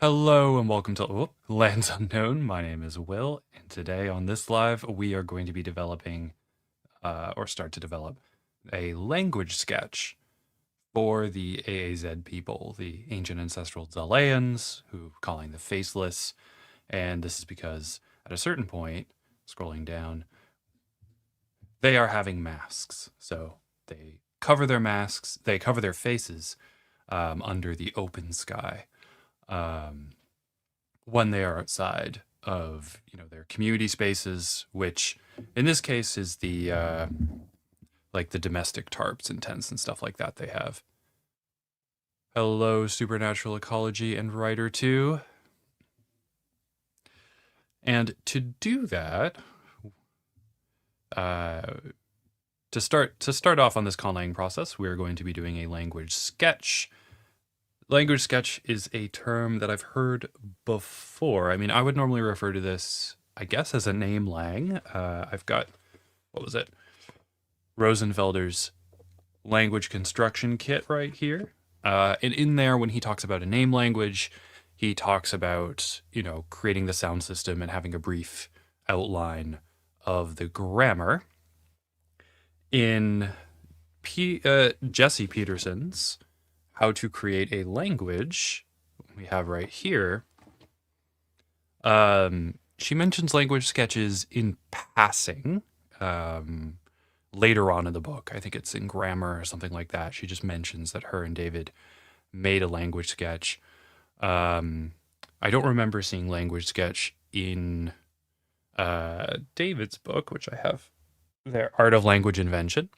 Hello and welcome to Lands Unknown. My name is Will, and today on this live, we are going to be developing, or start to develop, a language sketch for the AAZ people, the Ancient Ancestral Zaaleans, who calling the Faceless. And this is because at a certain point, scrolling down, they are having masks. So they cover their masks, they cover their faces under the open sky. When they are outside of their community spaces, which in this case is the like the domestic tarps and tents and stuff like that they have. Hello, Supernatural Ecology and Writer 2. And to do that, to start off on this conlang process, we're going to be doing a language sketch. Language sketch is a term that I've heard before. I mean, I would normally refer to this, I guess, as a name lang. I've got, what was it? Rosenfelder's language construction kit right here. And in there, when he talks about a name language, he talks about, creating the sound system and having a brief outline of the grammar. In Jesse Peterson's How to Create a Language, we have right here, she mentions language sketches in passing later on in the book. I think it's in grammar or something like that. She just mentions that her and David made a language sketch. I don't remember seeing language sketch in David's book, which I have there, Art of Language Invention.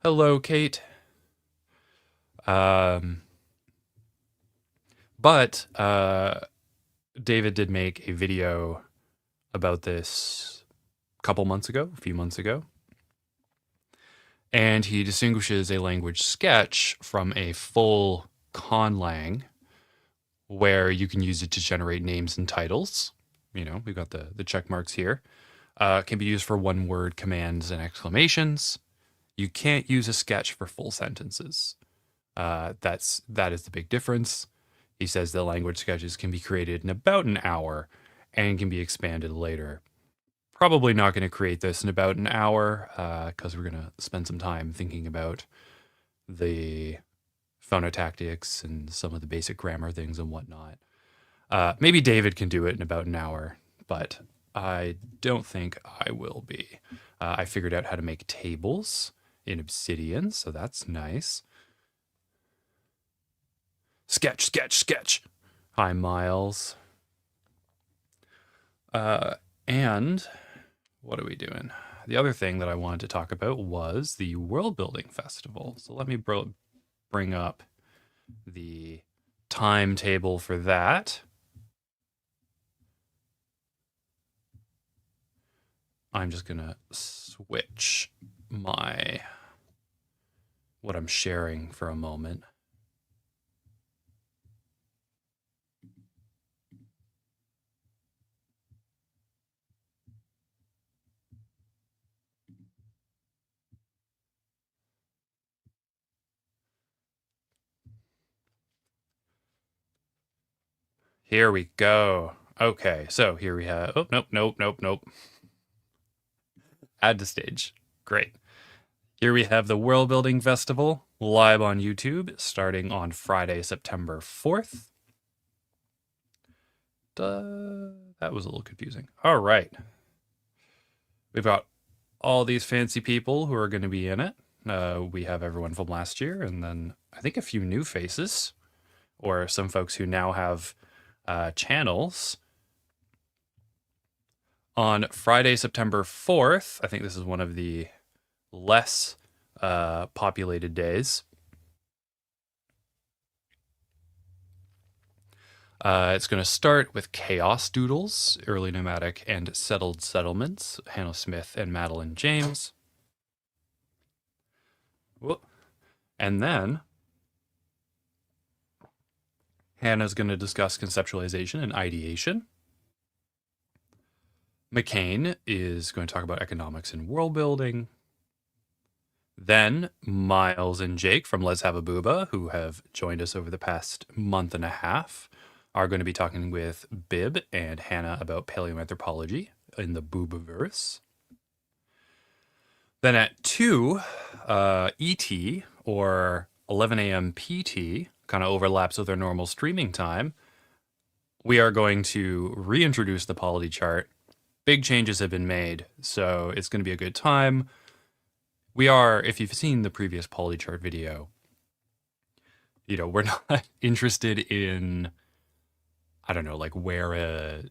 Hello, Kate. But David did make a video about this a few months ago. And he distinguishes a language sketch from a full conlang where you can use it to generate names and titles. We've got the check marks here. Can be used for one-word commands and exclamations. You can't use a sketch for full sentences. That is the big difference. He says that language sketches can be created in about an hour and can be expanded later. Probably not going to create this in about an hour because we're going to spend some time thinking about the phonotactics and some of the basic grammar things and whatnot. Maybe David can do it in about an hour, but I don't think I will be. I figured out how to make tables in Obsidian, so that's nice. Sketch, sketch, sketch. Hi, Miles. And what are we doing? The other thing that I wanted to talk about was the World Building Festival. So let me bring up the timetable for that. I'm just going to switch what I'm sharing for a moment. Here we go. Okay, so here we have, oh, nope. Add to stage. Great. Here we have the World Building Festival live on YouTube starting on Friday, September 4th. That was a little confusing. All right. We've got all these fancy people who are going to be in it. We have everyone from last year, and then I think a few new faces, or some folks who now have channels. On Friday, September 4th, I think this is one of the less populated days. It's going to start with Chaos Doodles, Early Nomadic and Settled Settlements, Hannah Smith and Madeline James. Whoop. And then Hannah's going to discuss conceptualization and ideation. McCain is going to talk about economics and world building. Then Miles and Jake from Let's Have a Booba, who have joined us over the past month and a half, are going to be talking with Bib and Hannah about paleoanthropology in the Boobaverse. Then at 2, ET, or 11 a.m. PT, kind of overlaps with our normal streaming time. We are going to reintroduce the polity chart. Big changes have been made, so it's going to be a good time. We are, if you've seen the previous polity chart video, we're not interested in, I don't know, like where a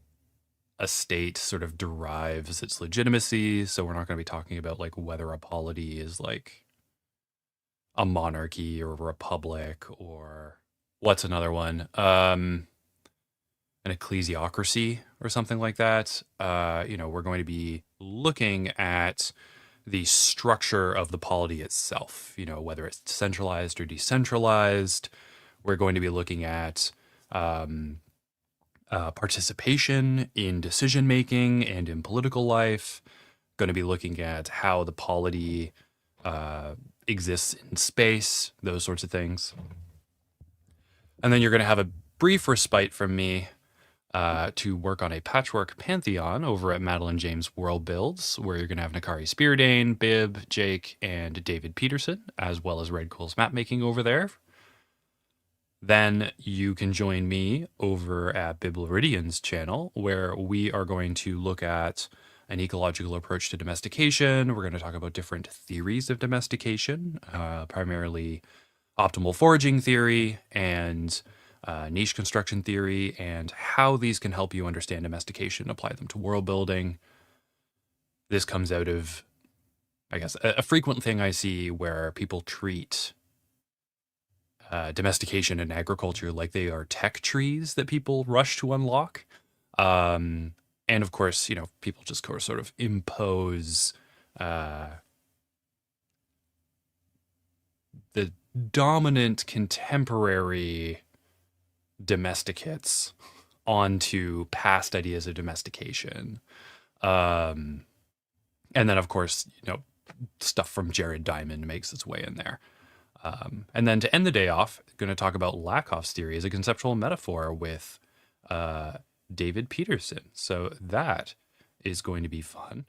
state sort of derives its legitimacy. So we're not going to be talking about like whether a polity is like a monarchy or a republic, or what's another one? An ecclesiocracy or something like that. We're going to be looking at the structure of the polity itself, whether it's centralized or decentralized. We're going to be looking at participation in decision making and in political life. Going to be looking at how the polity exists in space, those sorts of things. And then you're going to have a brief respite from me to work on a patchwork pantheon over at Madeline James World Builds, where you're going to have Nakari Speardane, Bib, Jake, and David Peterson, as well as Red Cool's mapmaking over there. Then you can join me over at Bibloridian's channel, where we are going to look at an ecological approach to domestication. We're going to talk about different theories of domestication, primarily optimal foraging theory and niche construction theory, and how these can help you understand domestication and apply them to world building. This comes out of, I guess, a frequent thing I see where people treat domestication and agriculture like they are tech trees that people rush to unlock. And of course, people just sort of impose the dominant contemporary domesticates onto past ideas of domestication. And then, of course, stuff from Jared Diamond makes its way in there. And then to end the day off, going to talk about Lakoff's theory as a conceptual metaphor with David Peterson. So that is going to be fun.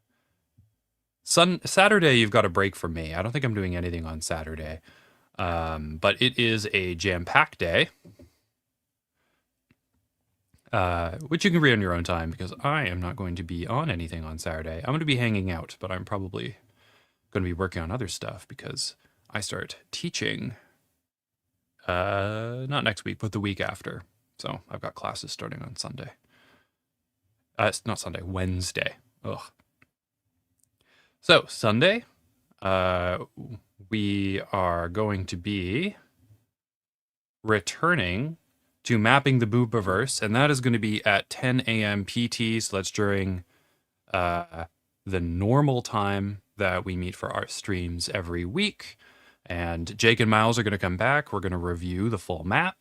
Saturday, you've got a break from me. I don't think I'm doing anything on Saturday. But it is a jam-packed day, which you can read on your own time, because I am not going to be on anything on Saturday. I'm going to be hanging out, but I'm probably going to be working on other stuff because I start teaching not next week, but the week after. So I've got classes starting on Sunday. It's not Sunday, Wednesday. Ugh. So Sunday, we are going to be returning to mapping the Boobaverse, and that is going to be at 10 a.m. PT. So that's during the normal time that we meet for our streams every week. And Jake and Miles are going to come back. We're going to review the full map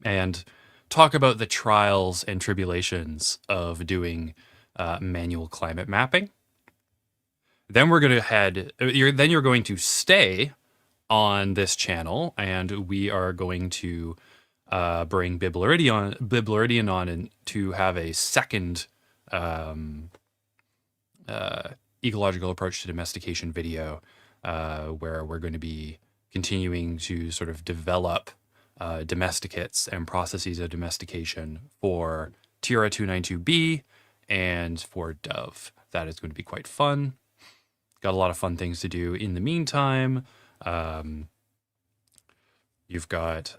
and talk about the trials and tribulations of doing manual climate mapping. Then we're going to you're going to stay on this channel, and we are going to bring Bibloridian on and to have a second ecological approach to domestication video, where we're going to be continuing to sort of develop domesticates and processes of domestication for Tira 292b and for Dove. That is going to be quite fun. Got a lot of fun things to do in the meantime. You've got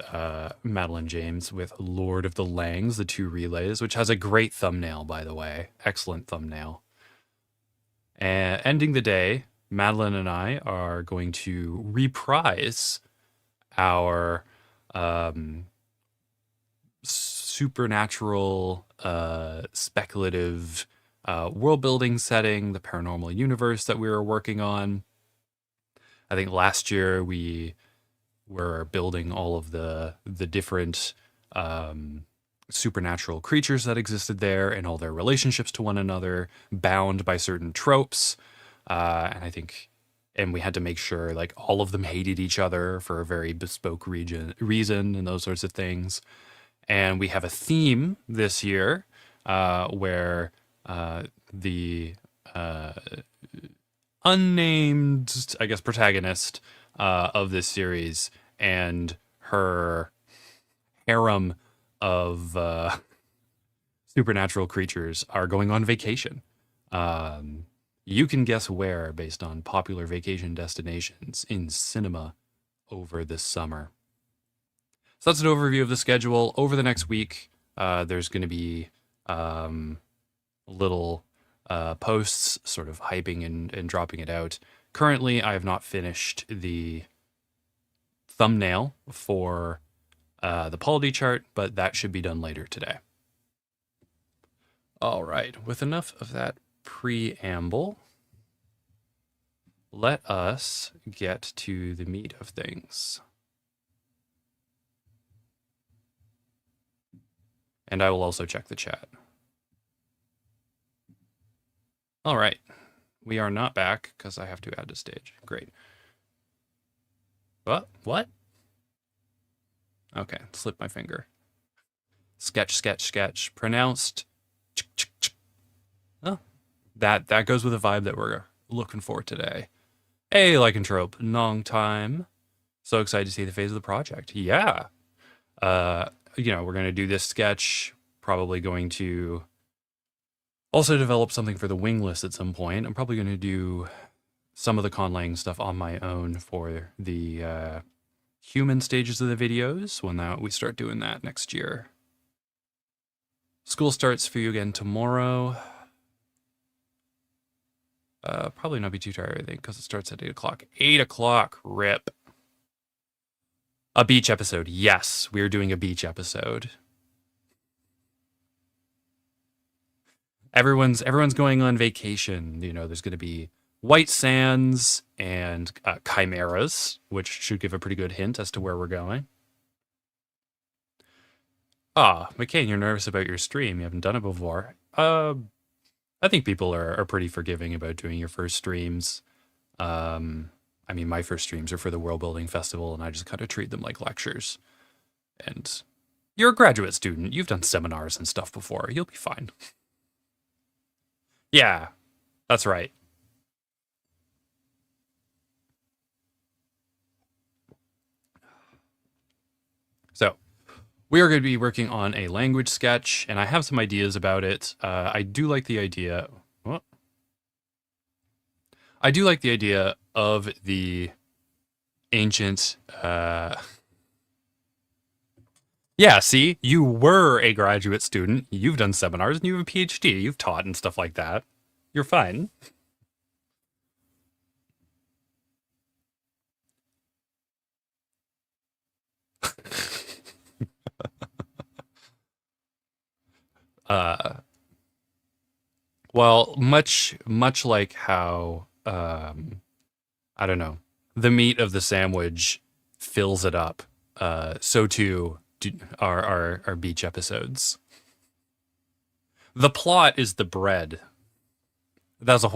Madeline James with Lord of the Langs, the 2 relays, which has a great thumbnail, by the way. Excellent thumbnail. And ending the day, Madeline and I are going to reprise our supernatural, speculative world building setting, the paranormal universe that we were working on. I think last year we were building all of the different supernatural creatures that existed there and all their relationships to one another, bound by certain tropes. And I think and we had to make sure like all of them hated each other for a very bespoke reason and those sorts of things. And we have a theme this year where the unnamed, I guess, protagonist of this series and her harem of supernatural creatures are going on vacation. You can guess where based on popular vacation destinations in cinema over this summer. So that's an overview of the schedule. Over the next week, there's going to be little posts sort of hyping and dropping it out. Currently, I have not finished the thumbnail for the polity chart, but that should be done later today. All right, with enough of that preamble, let us get to the meat of things. And I will also check the chat. All right, we are not back because I have to add to stage. Great. What? Okay, slip my finger. Sketch, sketch, sketch. Pronounced. Oh, that goes with the vibe that we're looking for today. Hey, lycanthrope, long time. So excited to see the phase of the project. Yeah. You know, we're going to do this sketch, probably going to also develop something for the wingless at some point. I'm probably going to do some of the conlang stuff on my own for the human stages of the videos when we start doing that next year. School starts for you again tomorrow. Probably not be too tired, I think, because it starts at 8 o'clock. 8 o'clock, rip. A beach episode. Yes, we're doing a beach episode. Everyone's going on vacation. You know, there's going to be white sands and chimeras, which should give a pretty good hint as to where we're going. Ah, McCain, you're nervous about your stream. You haven't done it before. I think people are pretty forgiving about doing your first streams. I mean, my first streams are for the World Building Festival, and I just kind of treat them like lectures. And you're a graduate student. You've done seminars and stuff before. You'll be fine. Yeah, that's right. So we are going to be working on a language sketch, and I have some ideas about it. I do like the idea. What? I do like the idea of the ancient. Yeah, see, you were a graduate student. You've done seminars, and you have a PhD. You've taught and stuff like that. You're fine. Well, much like how I don't know, the meat of the sandwich fills it up. So too are our beach episodes. The plot is the bread. That is a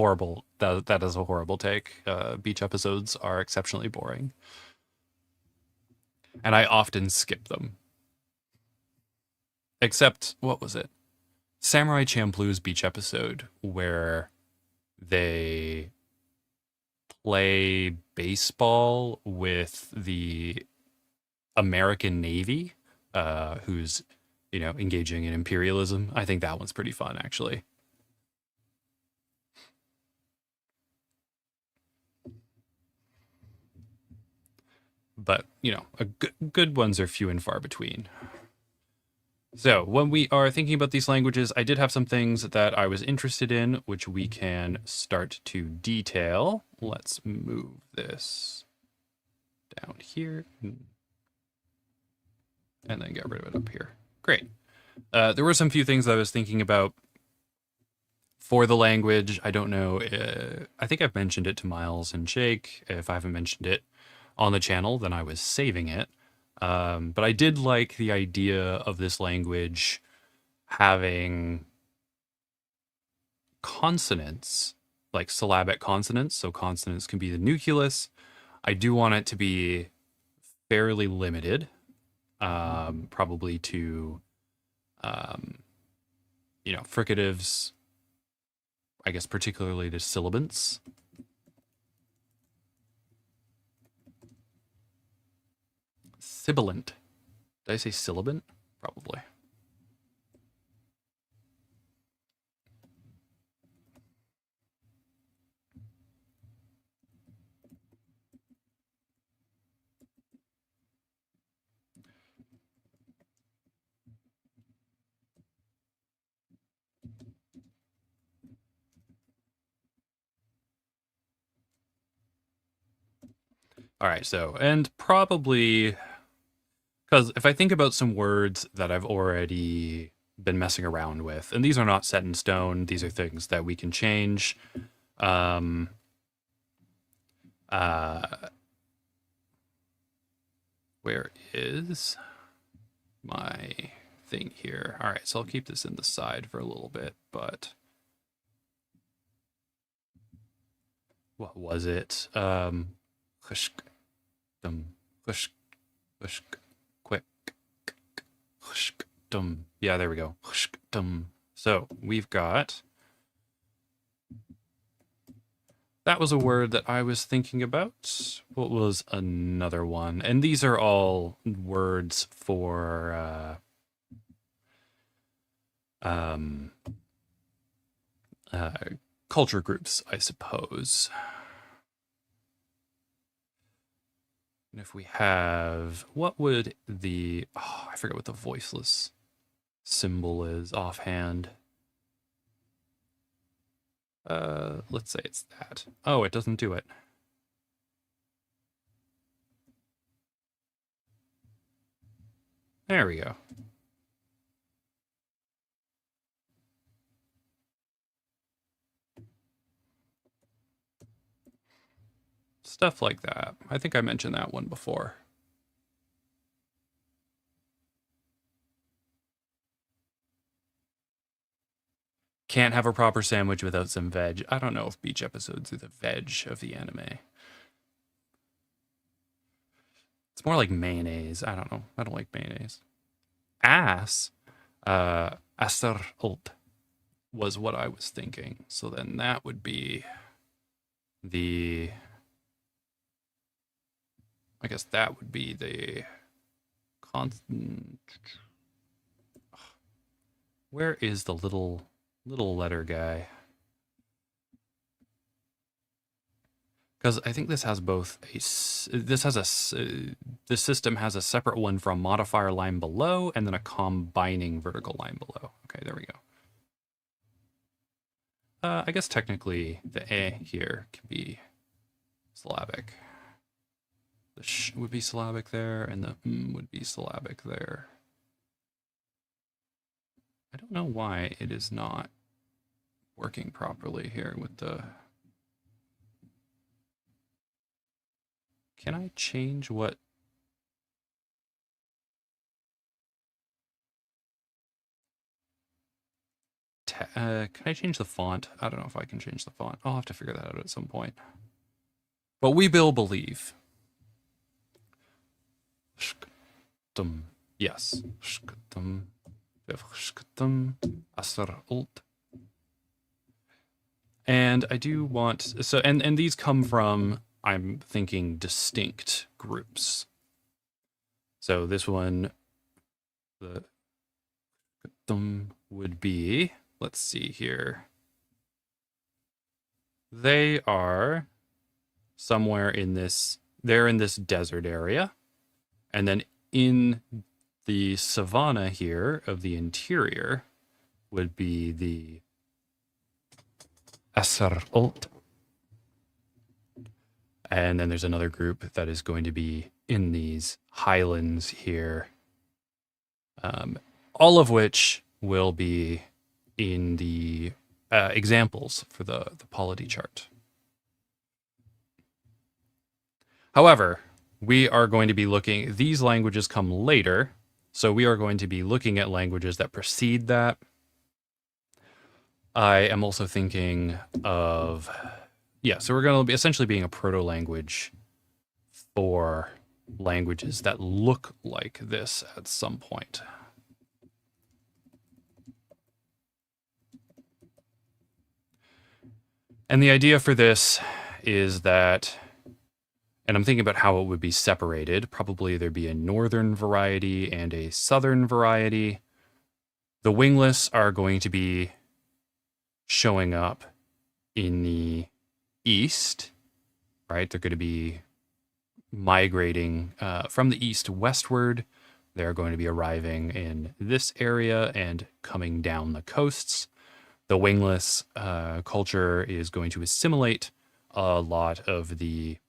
horrible take. Beach episodes are exceptionally boring, and I often skip them. Except, what was it? Samurai Champloo's beach episode where they play baseball with the American Navy, who's, you know, engaging in imperialism. I think that one's pretty fun, actually. But, you know, good ones are few and far between. So when we are thinking about these languages, I did have some things that I was interested in, which we can start to detail. Let's move this down here and then get rid of it up here. Great. There were some few things that I was thinking about for the language. I don't know. I think I've mentioned it to Miles and Jake. If I haven't mentioned it on the channel, then I was saving it. But I did like the idea of this language having consonants like syllabic consonants, so consonants can be the nucleus. I do want it to be fairly limited, probably to, fricatives, I guess particularly to sibilants. Sibilant. Did I say sibilant? Probably. All right, so, and probably, because if I think about some words that I've already been messing around with, and these are not set in stone, these are things that we can change. Where is my thing here? All right, so I'll keep this in the side for a little bit, but what was it? Hushk, hushk, hushk, quick, hushk, yeah, there we go. Hushk, so we've got, that was a word that I was thinking about. What was another one? And these are all words for culture groups, I suppose. And if we have, what would the, I forget what the voiceless symbol is offhand. Let's say it's that. Oh, it doesn't do it. There we go. Stuff like that. I think I mentioned that one before. Can't have a proper sandwich without some veg. I don't know if beach episodes are the veg of the anime. It's more like mayonnaise. I don't know. I don't like mayonnaise. Ass, asar ult was what I was thinking. So then that would be the, I guess that would be the constant. Where is the little letter guy? Because I think this has both this system has a separate one from modifier line below and then a combining vertical line below. Okay, there we go. I guess technically the A here can be syllabic. The sh would be syllabic there, and the m would be syllabic there. I don't know why it is not working properly here with the... Can I change what... can I change the font? I don't know if I can change the font. I'll have to figure that out at some point. But we will believe. Yes. And I do want, so, and these come from, I'm thinking, distinct groups. So this one, the would be, let's see here. They are somewhere in this, they're in this desert area. And then in the savanna here of the interior would be the Asar Ult. And then there's another group that is going to be in these highlands here. All of which will be in the examples for the polity chart. However, we are going to be looking, these languages come later, so we are going to be looking at languages that precede that. I am also thinking of, yeah, so we're going to be essentially being a proto-language for languages that look like this at some point. And the idea for this is that, and I'm thinking about how it would be separated. Probably there'd be a northern variety and a southern variety. The wingless are going to be showing up in the east, right? They're going to be migrating from the east westward. They're going to be arriving in this area and coming down the coasts. The wingless culture is going to assimilate a lot of the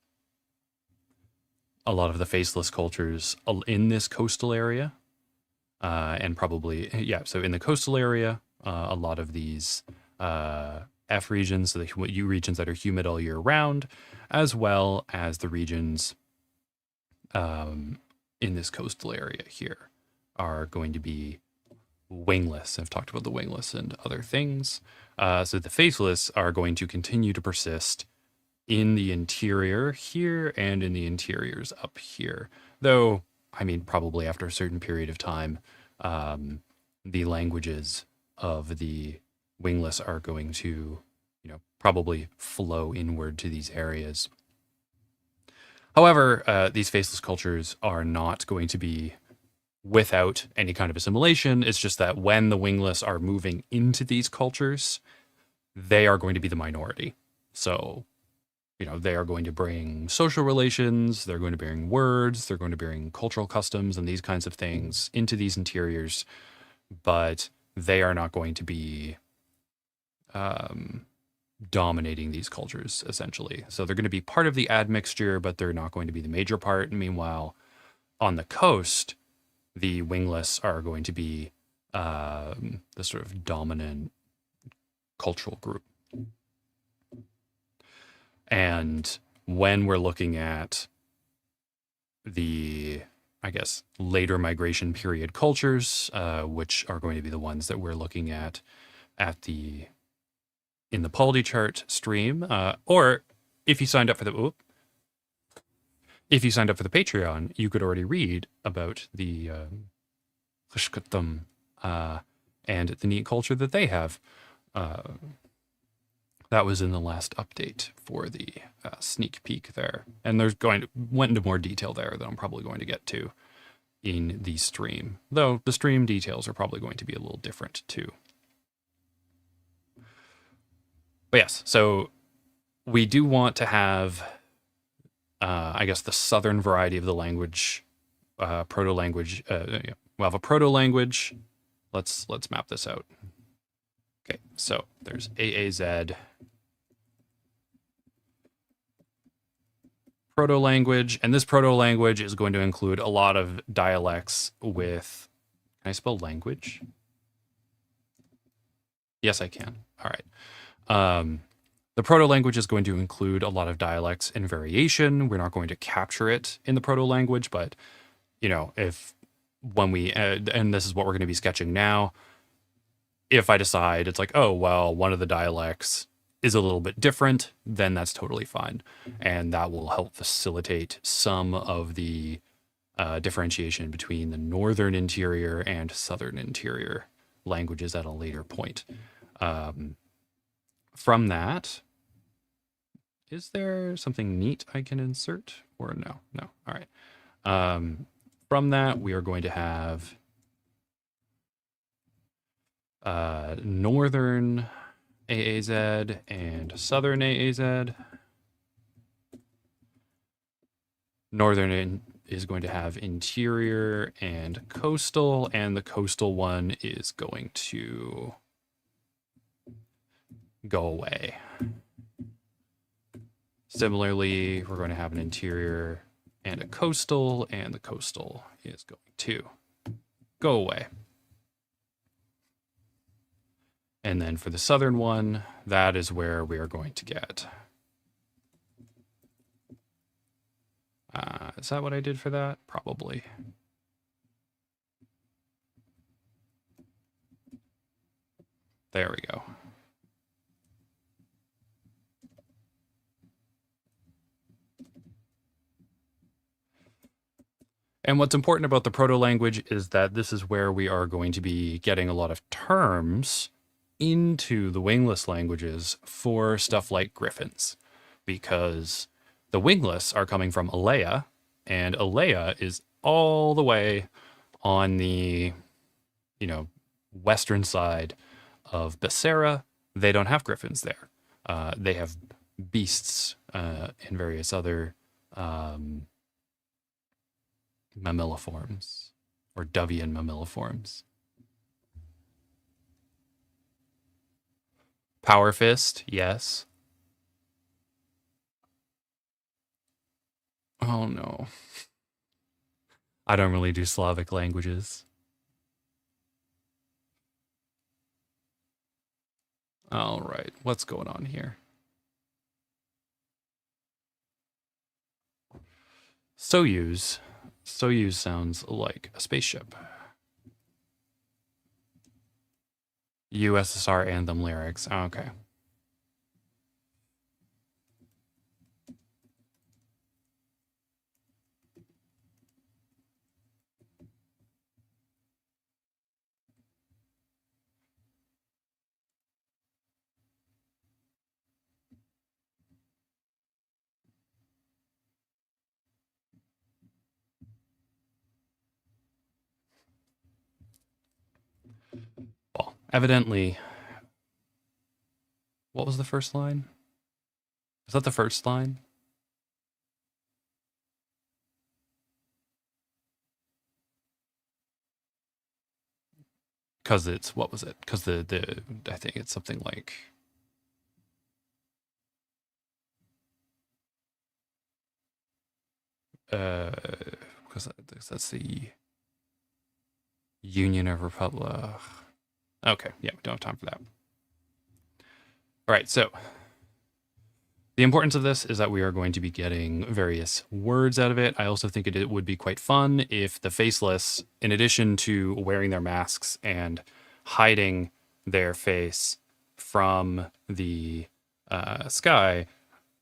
faceless cultures in this coastal area, and probably, yeah. So in the coastal area, a lot of these F regions, so the U regions that are humid all year round, as well as the regions in this coastal area here, are going to be wingless. I've talked about the wingless and other things. So the faceless are going to continue to persist in the interior here and in the interiors up here. Though, I mean, probably after a certain period of time, the languages of the wingless are going to, probably flow inward to these areas. However, these faceless cultures are not going to be without any kind of assimilation. It's just that when the wingless are moving into these cultures, they are going to be the minority. So, they are going to bring social relations, they're going to bring words, they're going to bring cultural customs and these kinds of things into these interiors, but they are not going to be dominating these cultures, essentially. So they're going to be part of the admixture, but they're not going to be the major part. Meanwhile, on the coast, the wingless are going to be the sort of dominant cultural group. And when we're looking at the, I guess, later migration period cultures, which are going to be the ones that we're looking at in the polity chart stream, or if you signed up for the Patreon, you could already read about the and the neat culture that they have. That was in the last update for the sneak peek there, and went into more detail there that I'm probably going to get to in the stream. Though the stream details are probably going to be a little different too. But yes, so we do want to have, I guess, the southern variety of the language, proto-language. We'll have a proto-language. Let's map this out. Okay, so there's AAZ proto-language, and this proto-language is going to include a lot of dialects with, can I spell language? Yes, I can. All right. The proto-language is going to include a lot of dialects and variation. We're not going to capture it in the proto-language, but, when we, and this is what we're going to be sketching now, if I decide it's like, oh, well, one of the dialects is a little bit different, then that's totally fine. And that will help facilitate some of the differentiation between the northern interior and southern interior languages at a later point. From that, is there something neat I can insert or no? No. All right. From that, we are going to have northern AAZ and southern AAZ. Northern is going to have interior and coastal, and the coastal one is going to go away. Similarly, we're going to have an interior and a coastal, and the coastal is going to go away. And then for the southern one, that is where we are going to get. Is that what I did for that? Probably. There we go. And what's important about the proto-language is that this is where we are going to be getting a lot of terms into the wingless languages for stuff like griffins, because the wingless are coming from Alea, and Alea is all the way on the, western side of Becerra. They don't have griffins there. They have beasts and various other mammaliforms or Dovian mammaliforms. Power fist, yes. Oh no. I don't really do Slavic languages. All right, what's going on here? Soyuz. Soyuz sounds like a spaceship. USSR anthem lyrics. Okay. Well, evidently, what was the first line? Is that the first line? Because it's, what was it? Because I think it's something like, because that's the Union of Republic. Okay, yeah, we don't have time for that. All right, so the importance of this is that we are going to be getting various words out of it. I also think it would be quite fun if the Faceless, in addition to wearing their masks and hiding their face from the sky,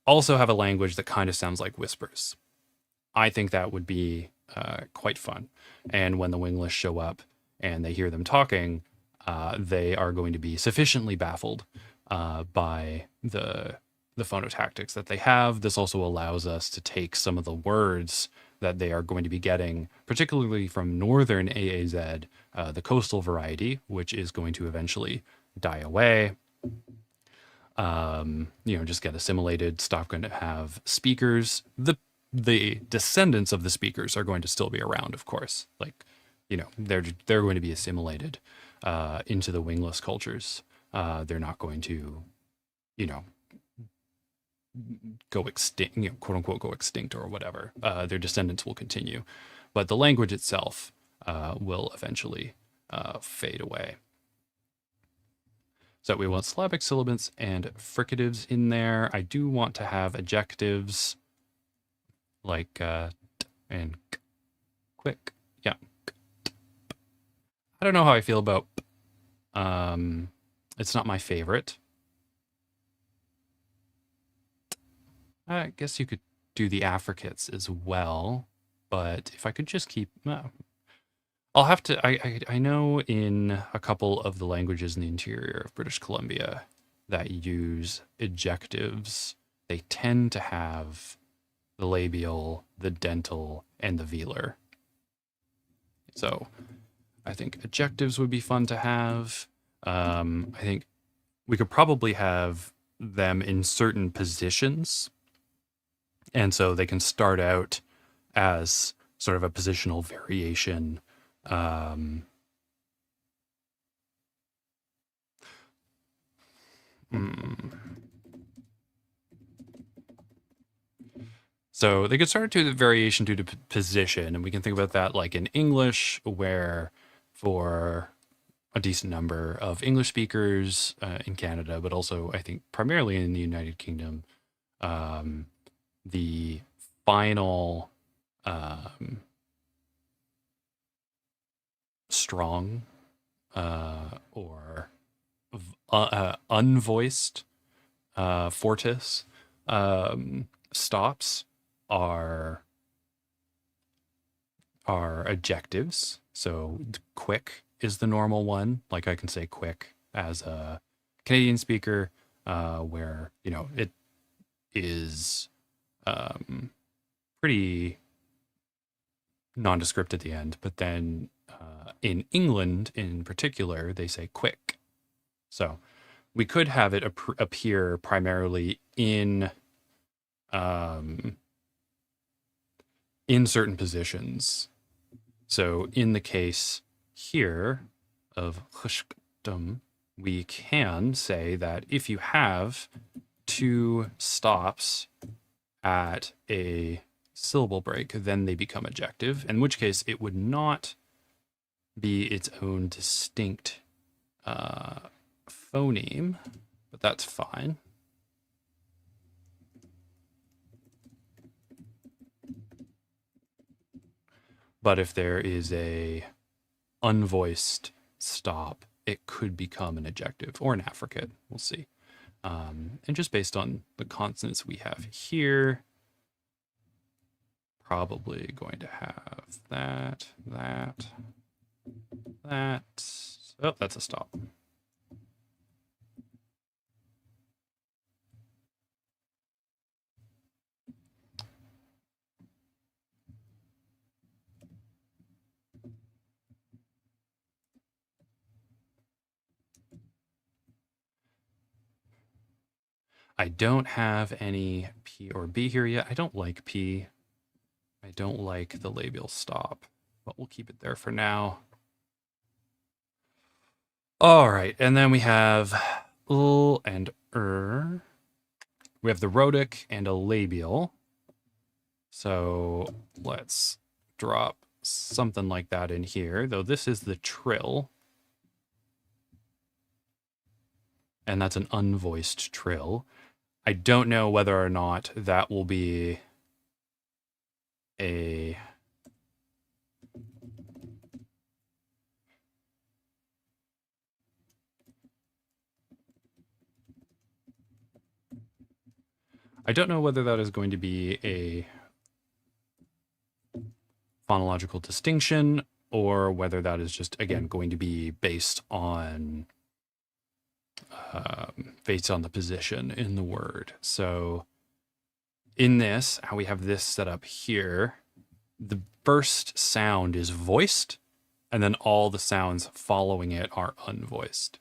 also have a language that kind of sounds like whispers. I think that would be quite fun. And when the wingless show up and they hear them talking, they are going to be sufficiently baffled by the phonotactics that they have. This also allows us to take some of the words that they are going to be getting, particularly from northern AAZ, the coastal variety, which is going to eventually die away. Just get assimilated, stop going to have speakers. The descendants of the speakers are going to still be around, of course. They're going to be assimilated into the wingless cultures. They're not going to, go extinct, quote unquote, go extinct or whatever. Their descendants will continue, but the language itself will eventually fade away. So we want syllabic sibilants and fricatives in there. I do want to have ejectives like and quick. Yeah. I don't know how I feel about it's not my favorite. I guess you could do the affricates as well, but if I could just keep I'll have to I know in a couple of the languages in the interior of British Columbia that use ejectives, they tend to have the labial, the dental, and the velar. So I think ejectives would be fun to have. I think we could probably have them in certain positions. And so they can start out as sort of a positional variation. So they could start to the variation due to position, and we can think about that like in English, where for a decent number of English speakers in Canada, but also I think primarily in the United Kingdom, the final strong or unvoiced fortis stops are are adjectives. So quick is the normal one. Like I can say quick as a Canadian speaker, where, you know, it is pretty nondescript at the end. But then in England in particular, they say quick. So we could have it appear primarily in certain positions. So in the case here of hushkdum, we can say that if you have two stops at a syllable break, then they become adjective, in which case it would not be its own distinct phoneme, but that's fine. But if there is a unvoiced stop, it could become an adjective or an affricate. We'll see. And just based on the consonants we have here, probably going to have that. Oh, that's a stop. I don't have any P or B here yet. I don't like P. I don't like the labial stop, but we'll keep it there for now. All right, and then we have L and Er. We have the rhotic and a labial. So let's drop something like that in here, though this is the trill. And that's an unvoiced trill. I don't know whether or not that will be a I don't know whether that is going to be a phonological distinction or whether that is just, again, going to be based on the position in the word. So in this, how we have this set up here, the first sound is voiced, and then all the sounds following it are unvoiced.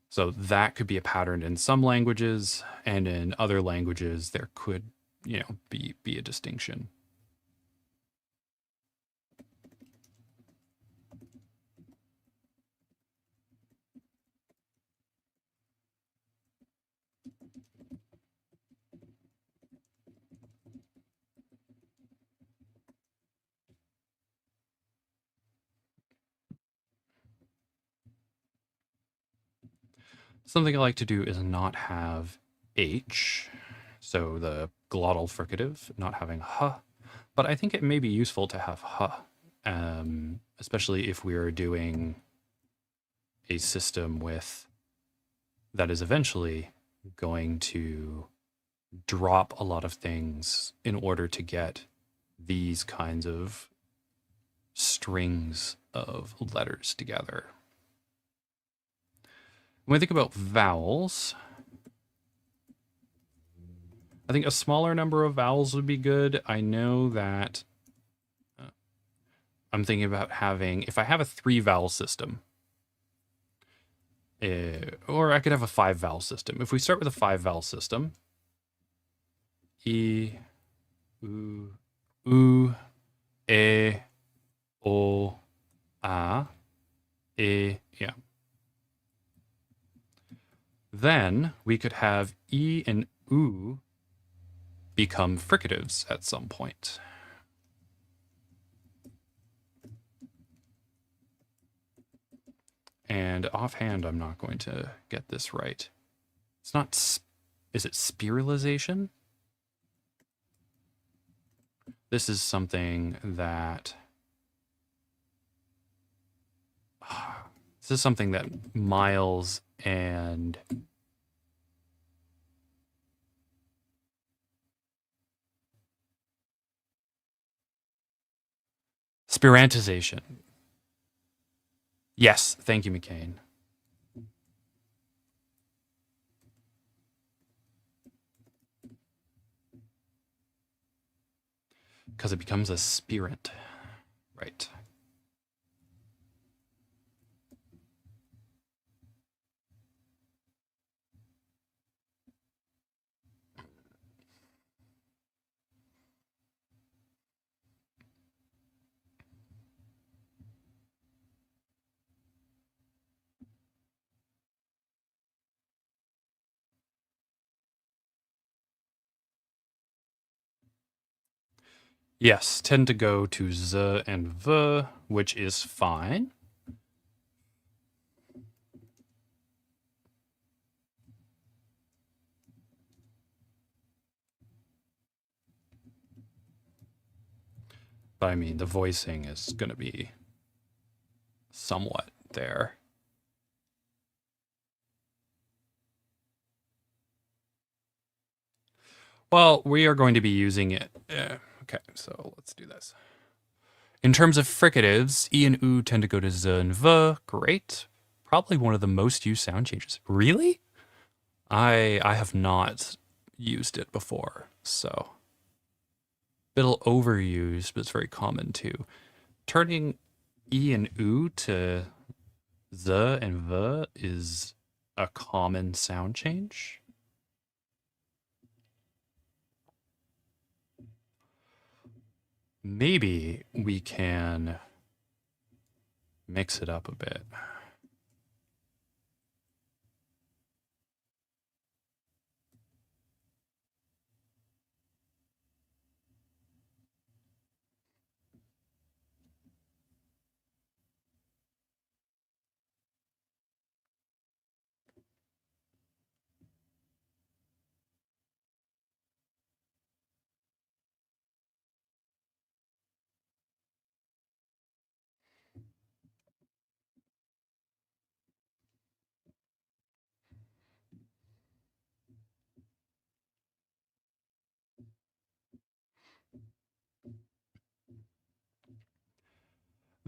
So that could be a pattern in some languages, and in other languages there could, you know, be a distinction. Something I like to do is not have H, so the glottal fricative, not having H, but I think it may be useful to have H, especially if we are doing a system with that is eventually going to drop a lot of things in order to get these kinds of strings of letters together. When we think about vowels, I think a smaller number of vowels would be good. I know that I'm thinking about having, if I have a 3-vowel system, or I could have a 5-vowel system. If we start with a 5-vowel system, E, U, E, O, A, E, yeah. Then we could have E and U become fricatives at some point. And offhand, I'm not going to get this right. It's not, is it spiralization? This is something that, Miles and Spirantization. Yes, thank you, McCain. Because it becomes a spirit. Right. Yes, tend to go to z and v, which is fine. But I mean, the voicing is going to be somewhat there. Well, we are going to be using it. Okay, so let's do this. In terms of fricatives, E and U tend to go to Z and V. Great. Probably one of the most used sound changes. Really? I have not used it before, so. Little overused, but it's very common too. Turning E and U to Z and V is a common sound change. Maybe we can mix it up a bit.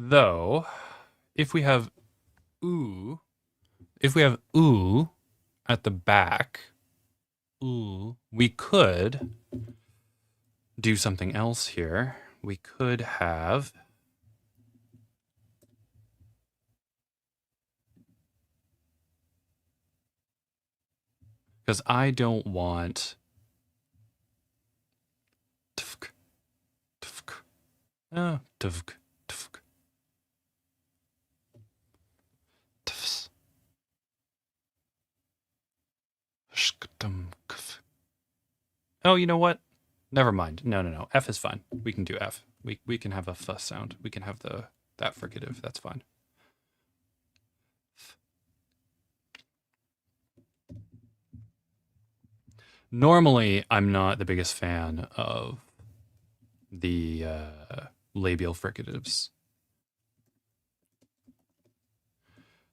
Though, if we have oo, at the back, we could do something else here. We could have because I don't want tfk, tfk, tfk, tfk, tfs, shktum, kf. Oh, you know what? Never mind. No. F is fine. We can do F. We can have a f sound. We can have that fricative. That's fine. Normally, I'm not the biggest fan of the labial fricatives.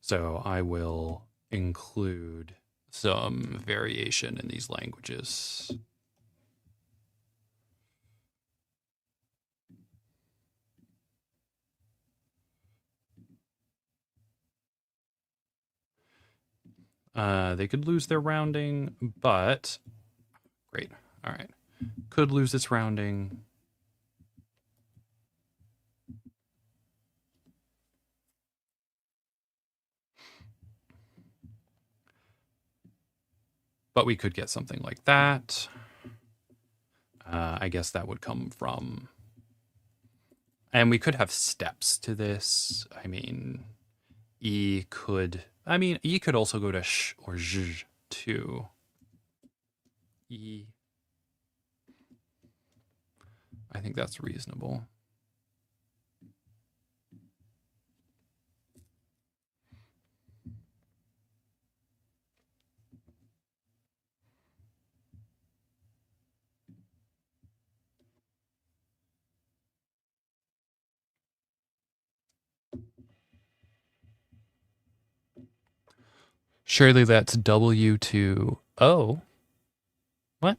So I will include some variation in these languages. They could lose their rounding, but great. All right. Could lose its rounding. But we could get something like that. I guess that would come from... And we could have steps to this. I mean, E could also go to sh or zh too. E. I think that's reasonable. Surely that's W to O. What?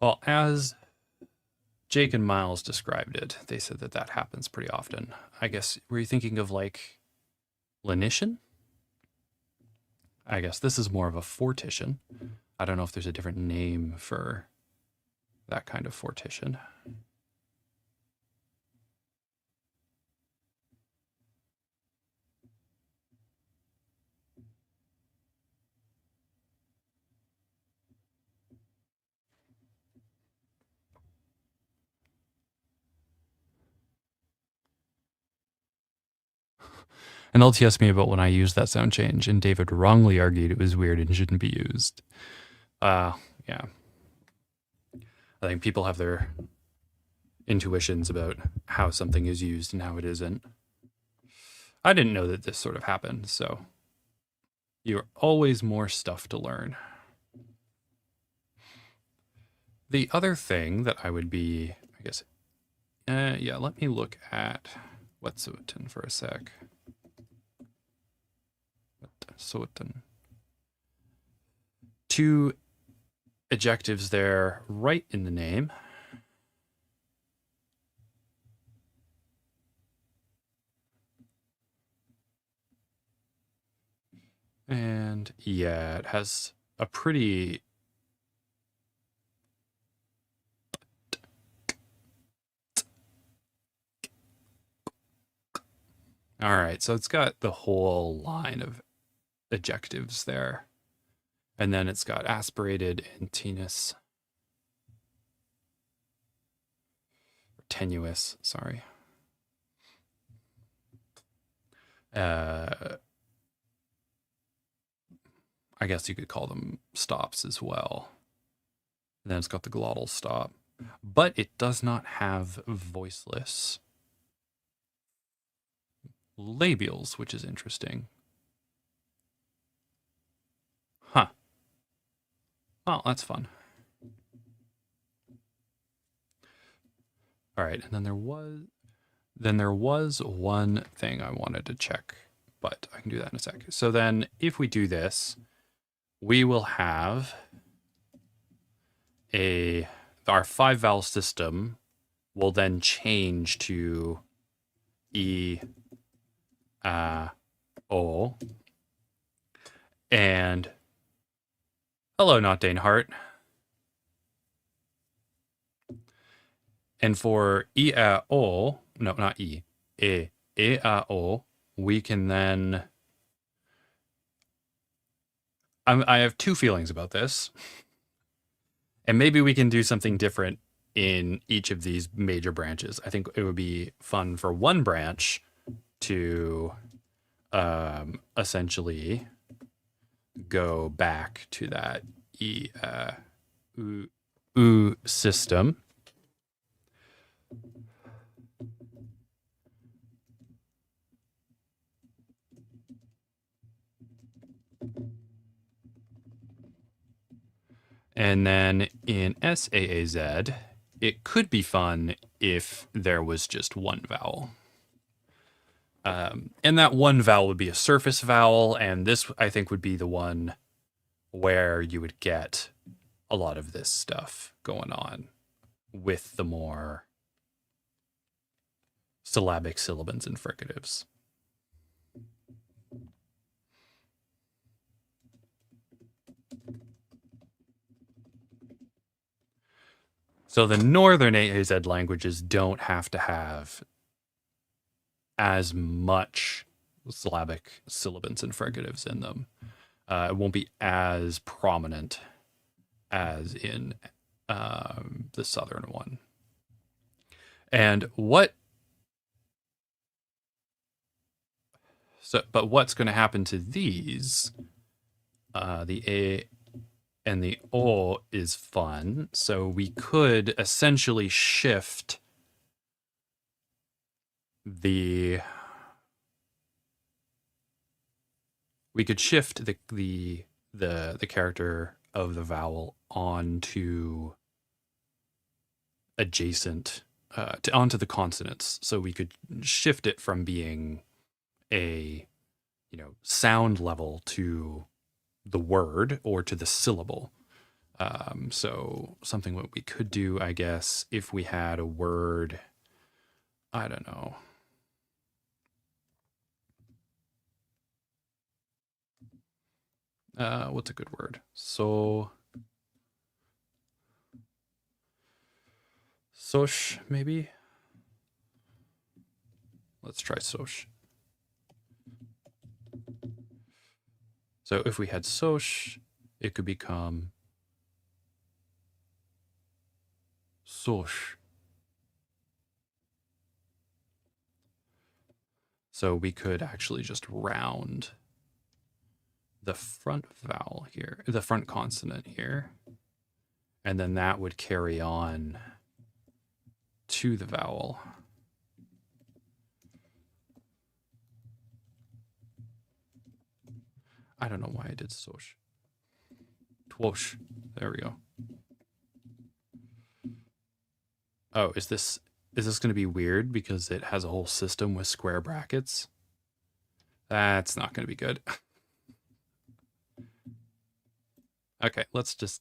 Well, as Jake and Miles described it, they said that that happens pretty often. I guess, were you thinking of like lenition? I guess this is more of a fortition. I don't know if there's a different name for that kind of fortition. And they'll TS me about when I used that sound change, and David wrongly argued it was weird and shouldn't be used. Yeah. I think people have their intuitions about how something is used and how it isn't. I didn't know that this sort of happened, so you're always more stuff to learn. The other thing that I would be, I guess, yeah, let me look at Wet'suwet'en for a sec. Wet'suwet'en. Two adjectives there right in the name. And yeah, it has a pretty all right, so it's got the whole line of adjectives there. And then it's got aspirated and tenuous, sorry. I guess you could call them stops as well. And then it's got the glottal stop. But it does not have voiceless labials, which is interesting. Huh. Well, that's fun. All right, and then there was one thing I wanted to check, but I can do that in a sec. So then if we do this, we will have our 5-vowel system will then change to E, O. And hello, Not Dane Hart. And for E, A, O, no, not E, E, A, O, we can then. I have two feelings about this. And maybe we can do something different in each of these major branches. I think it would be fun for one branch to essentially go back to that U system. And then in SAAZ, it could be fun if there was just one vowel. And that one vowel would be a surface vowel, and this, I think, would be the one where you would get a lot of this stuff going on with the more syllabic sibilants and fricatives. So the northern AAZ languages don't have to have as much syllabic sibilants and fricatives in them. It won't be as prominent as in the southern one. And but what's going to happen to these? The A and the O is fun. So we could essentially shift the character of the vowel onto adjacent onto the consonants. So we could shift it from being a sound level to the word or to the syllable. So something what we could do, I guess, if we had a word, I don't know. What's a good word? So, sosh, maybe? Let's try sosh. So if we had sosh, it could become sosh. So we could actually just round the front vowel here, the front consonant here, and then that would carry on to the vowel. I don't know why I did sosh. Twosh. There we go. Oh, is this going to be weird because it has a whole system with square brackets? That's not going to be good. Okay, let's just...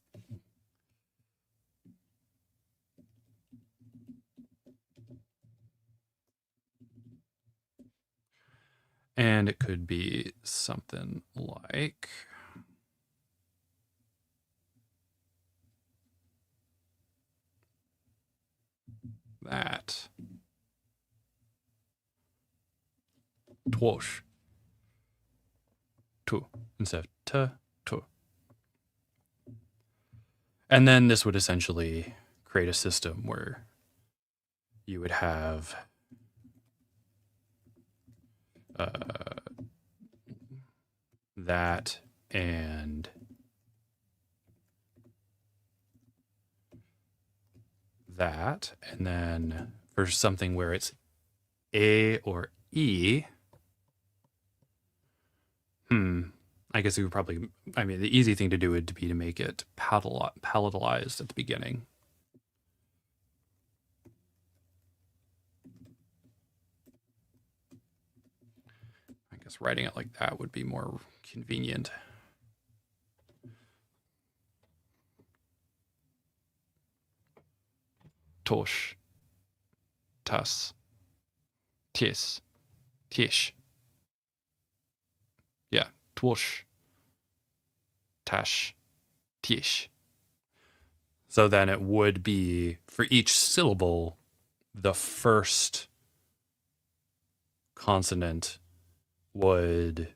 And it could be something like... that. Twosh. Tu. Instead of t, tu. And then this would essentially create a system where you would have that and that. And then for something where it's A or E, I guess we would probably, I mean, the easy thing to do would be to make it palatalized at the beginning. I guess writing it like that would be more convenient. Tosh, tas, tis, tish. Yeah, twosh, tash, tish. So then it would be, for each syllable, the first consonant would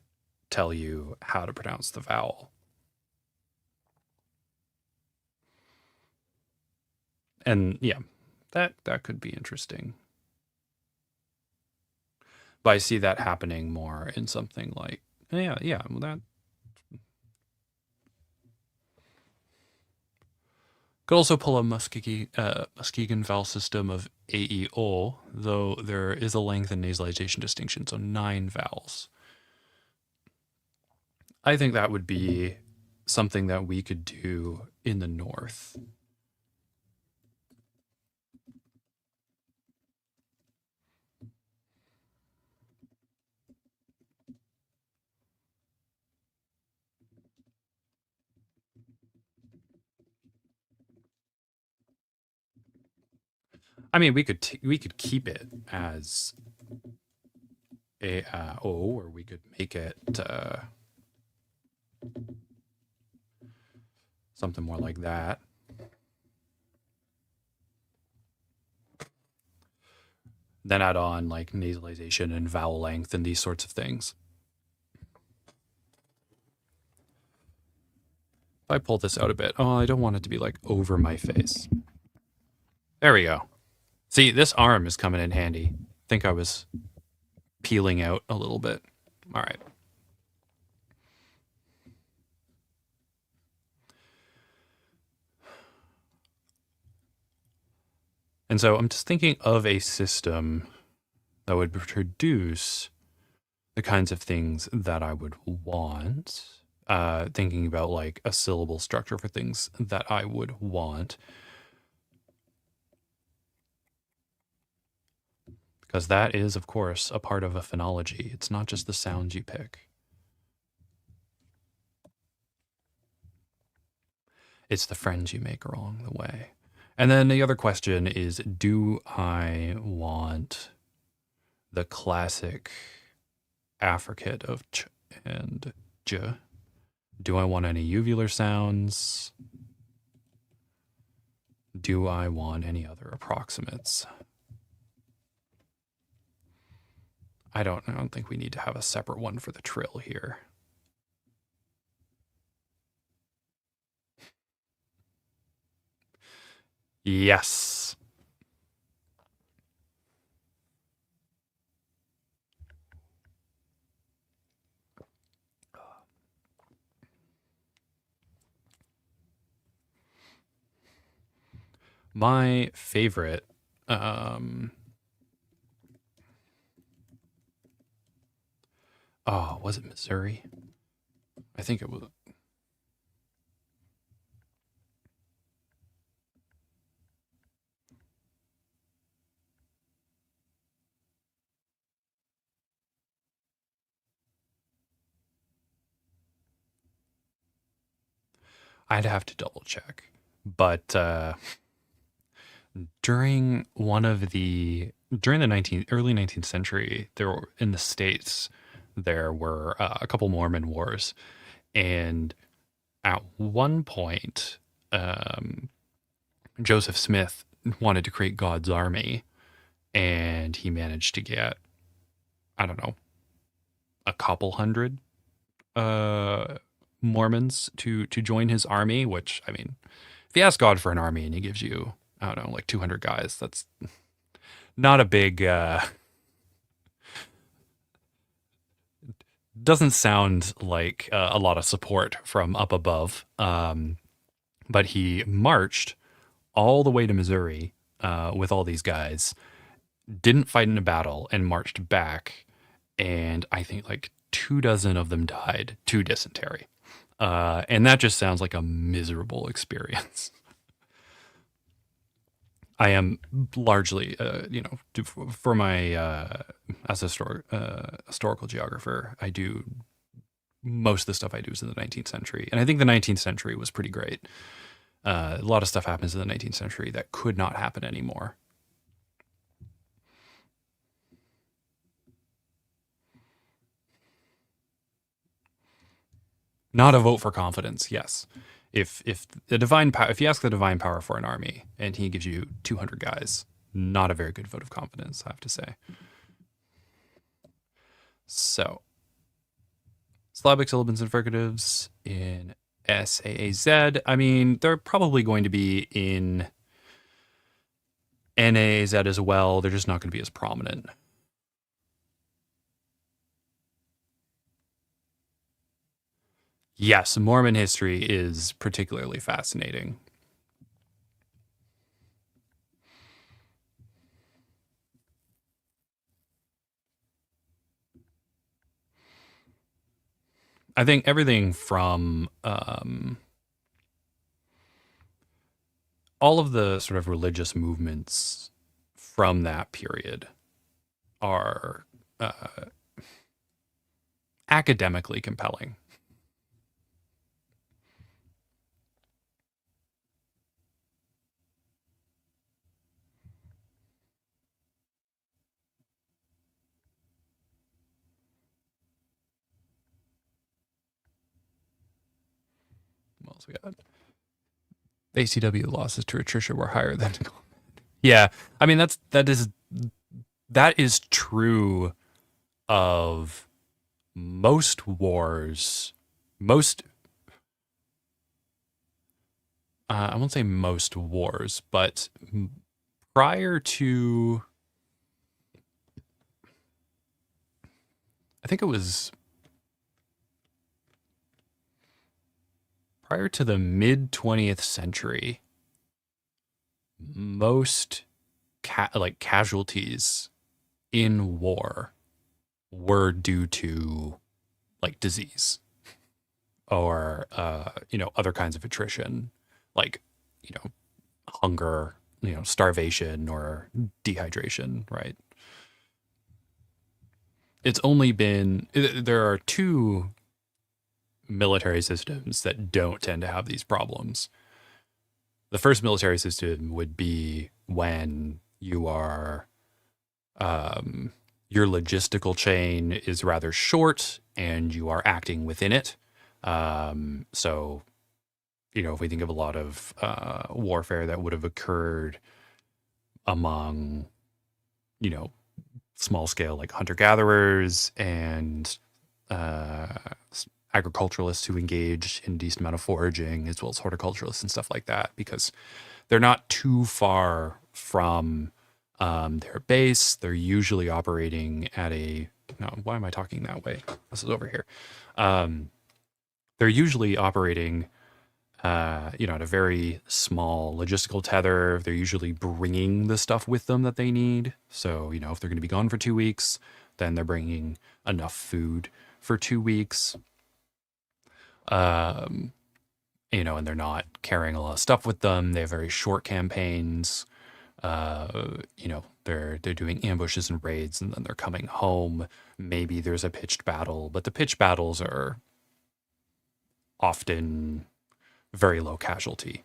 tell you how to pronounce the vowel. And yeah, that could be interesting. But I see that happening more in something like, yeah, well, that could also pull a Muskegon vowel system of AEO, though there is a length and nasalization distinction, so 9 vowels. I think that would be something that we could do in the north. I mean, we could keep it as a O, or we could make it something more like that. Then add on like nasalization and vowel length and these sorts of things. If I pull this out a bit, oh, I don't want it to be like over my face. There we go. See, this arm is coming in handy. I think I was peeling out a little bit. All right. And so I'm just thinking of a system that would produce the kinds of things that I would want. Thinking about like a syllable structure for things that I would want. Because that is, of course, a part of a phonology. It's not just the sounds you pick. It's the friends you make along the way. And then the other question is, do I want the classic affricate of ch and j? Do I want any uvular sounds? Do I want any other approximates? I don't think we need to have a separate one for the trill here. Yes. My favorite, oh, was it Missouri? I think it was. I'd have to double check. But during the early 19th century, there were in the States there were a couple Mormon wars, and at one point, Joseph Smith wanted to create God's army, and he managed to get, I don't know, a couple hundred Mormons to join his army. Which, I mean, if you ask God for an army and he gives you, I don't know, like 200 guys, that's not a big. Doesn't sound like a lot of support from up above. But he marched all the way to Missouri with all these guys, didn't fight in a battle, and marched back. And I think like 24 of them died to dysentery. And that just sounds like a miserable experience. I am largely, for my as a historical geographer, I do most of the stuff I do is in the 19th century, and I think the 19th century was pretty great. A lot of stuff happens in the 19th century that could not happen anymore. Not a vote for confidence, yes. If if you ask the divine power for an army and he gives you 200 guys, not a very good vote of confidence, I have to say. So, Slavic syllables and fricatives in SAAZ. I mean, they're probably going to be in NAAZ as well. They're just not going to be as prominent. Yes, Mormon history is particularly fascinating. I think everything from all of the sort of religious movements from that period are academically compelling. What else we got? ACW losses to attrition were higher than. Yeah, I mean that is true of most wars. Most I won't say most wars, but prior to, I think it was prior to the mid 20th century, most casualties in war were due to like disease or other kinds of attrition, like hunger, starvation or dehydration, right? It's only been, there are two military systems that don't tend to have these problems. The first military system would be when your logistical chain is rather short and you are acting within it. So, if we think of a lot of warfare that would have occurred among, you know, small scale like hunter gatherers and uh, agriculturalists who engage in a decent amount of foraging, as well as horticulturalists and stuff like that, because they're not too far from their base. They're usually operating at a no. Why am I talking that way? This is over here. They're usually operating, at a very small logistical tether. They're usually bringing the stuff with them that they need. So, if they're going to be gone for 2 weeks, then they're bringing enough food for 2 weeks. And they're not carrying a lot of stuff with them. They have very short campaigns. They're doing ambushes and raids, and then they're coming home. Maybe there's a pitched battle, but the pitched battles are often very low casualty.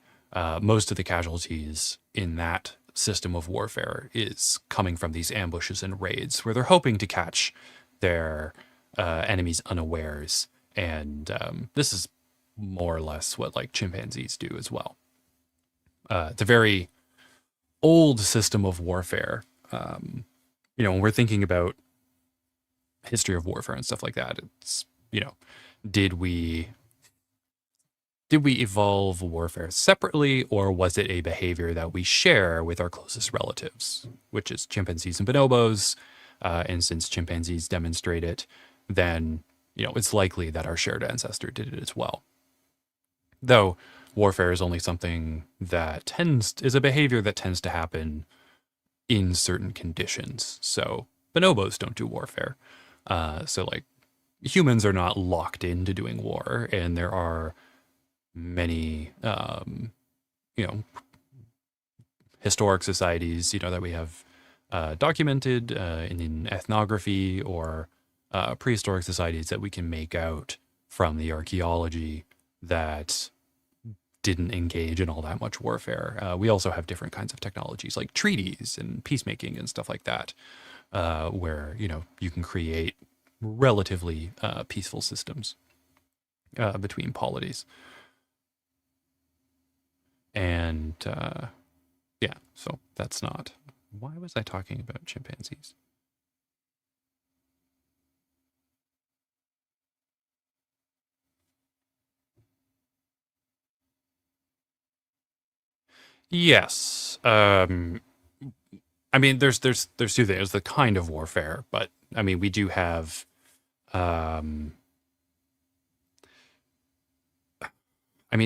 Most of the casualties in that system of warfare is coming from these ambushes and raids, where they're hoping to catch their enemies unawares. And this is more or less what like chimpanzees do as well. It's a very old system of warfare. When we're thinking about history of warfare and stuff like that, it's, did we evolve warfare separately, or was it a behavior that we share with our closest relatives, which is chimpanzees and bonobos? And since chimpanzees demonstrate it, then, it's likely that our shared ancestor did it as well. Though warfare is only something that is a behavior that tends to happen in certain conditions. So bonobos don't do warfare. So like humans are not locked into doing war, and there are many, historic societies, that we have documented in ethnography, or prehistoric societies that we can make out from the archaeology that didn't engage in all that much warfare. We also have different kinds of technologies like treaties and peacemaking and stuff like that, where, you can create relatively peaceful systems between polities. And so that's not. Why was I talking about chimpanzees? Yes. There's two things. The kind of warfare, but we do have.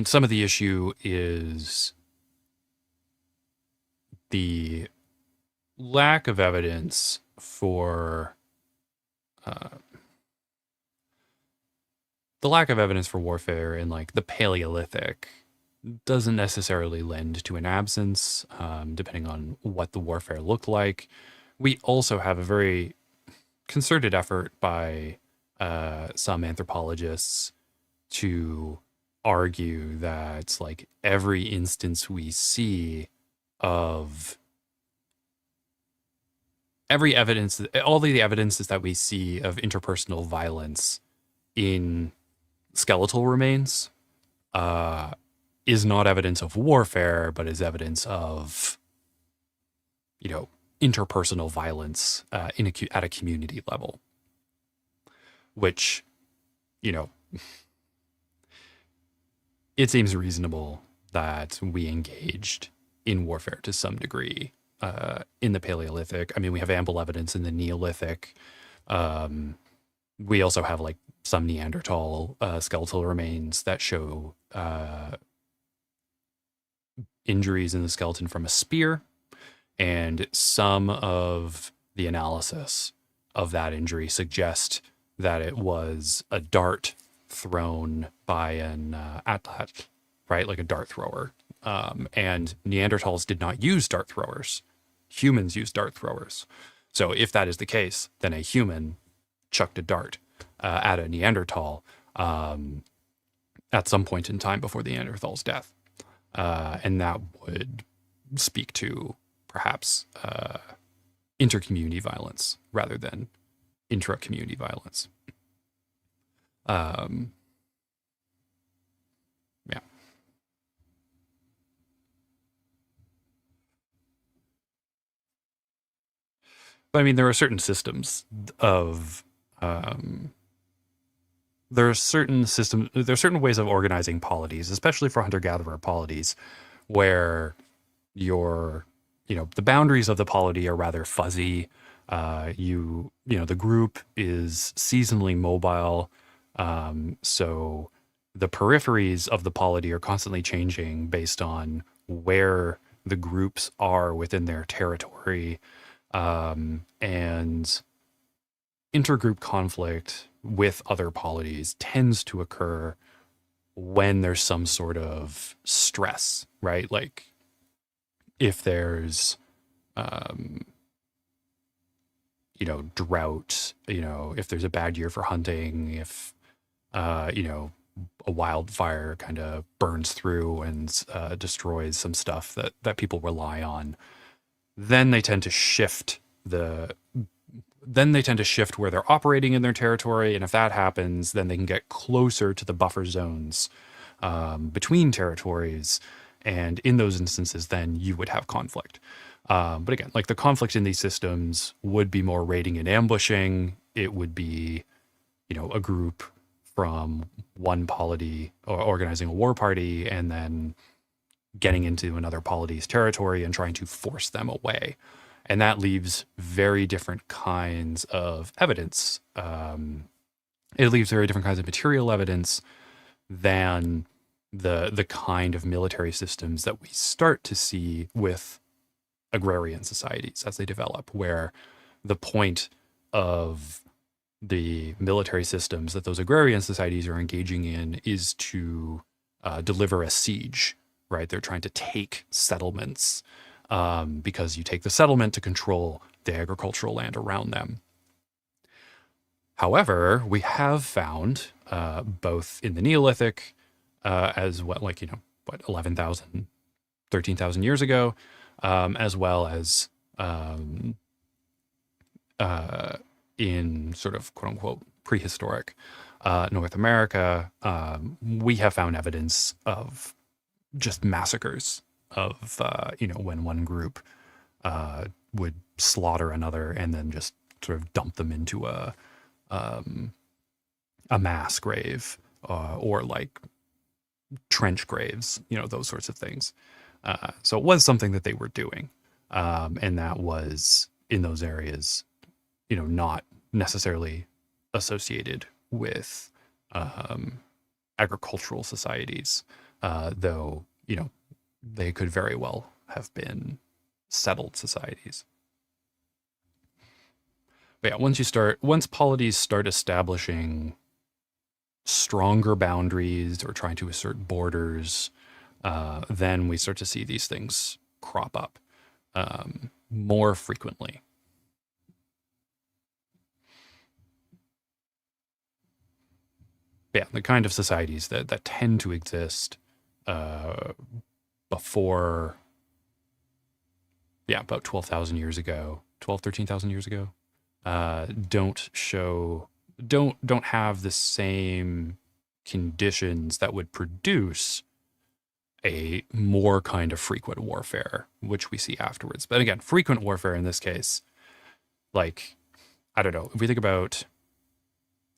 Some of the issue is the lack of evidence for warfare in like the Paleolithic doesn't necessarily lend to an absence, depending on what the warfare looked like. We also have a very concerted effort by some anthropologists to argue that like every instance we see of all the evidences that we see of interpersonal violence in skeletal remains is not evidence of warfare, but is evidence of, interpersonal violence at a community level, which, it seems reasonable that we engaged in warfare to some degree in the Paleolithic. We have ample evidence in the Neolithic. We also have like some Neanderthal skeletal remains that show injuries in the skeleton from a spear, and some of the analysis of that injury suggest that it was a dart thrown by an atlat, right? Like a dart thrower. And Neanderthals did not use dart throwers. Humans used dart throwers. So if that is the case, then a human chucked a dart at a Neanderthal at some point in time before the Neanderthal's death. And that would speak to perhaps inter-community violence rather than intra-community violence. Um, yeah. But I mean, there are certain systems of um, there are certain ways of organizing polities, especially for hunter-gatherer polities, where your the boundaries of the polity are rather fuzzy. The group is seasonally mobile, so the peripheries of the polity are constantly changing based on where the groups are within their territory, and intergroup conflict with other polities tends to occur when there's some sort of stress, right? Like if there's um, drought, if there's a bad year for hunting, if a wildfire kind of burns through and destroys some stuff that people rely on, then they tend to shift where they're operating in their territory. And if that happens, then they can get closer to the buffer zones between territories. And in those instances, then you would have conflict. But again, like the conflict in these systems would be more raiding and ambushing. It would be, a group from one polity or organizing a war party and then getting into another polity's territory and trying to force them away. And that leaves very different kinds of evidence. It leaves very different kinds of material evidence than the kind of military systems that we start to see with agrarian societies as they develop, where the point of the military systems that those agrarian societies are engaging in is to deliver a siege, right? They're trying to take settlements because you take the settlement to control the agricultural land around them. However, we have found both in the Neolithic as well, 11,000, 13,000 years ago, as well as in sort of quote unquote prehistoric North America, we have found evidence of just massacres of, when one group would slaughter another and then just sort of dump them into a mass grave or like trench graves, those sorts of things. So it was something that they were doing. And that was in those areas, not necessarily associated with agricultural societies, though, they could very well have been settled societies. But yeah, once polities start establishing stronger boundaries or trying to assert borders, then we start to see these things crop up more frequently. Yeah, the kind of societies that tend to exist before, about 12,000 years ago, 13,000 years ago, don't have the same conditions that would produce a more kind of frequent warfare, which we see afterwards. But again, frequent warfare in this case, like, I don't know, if we think about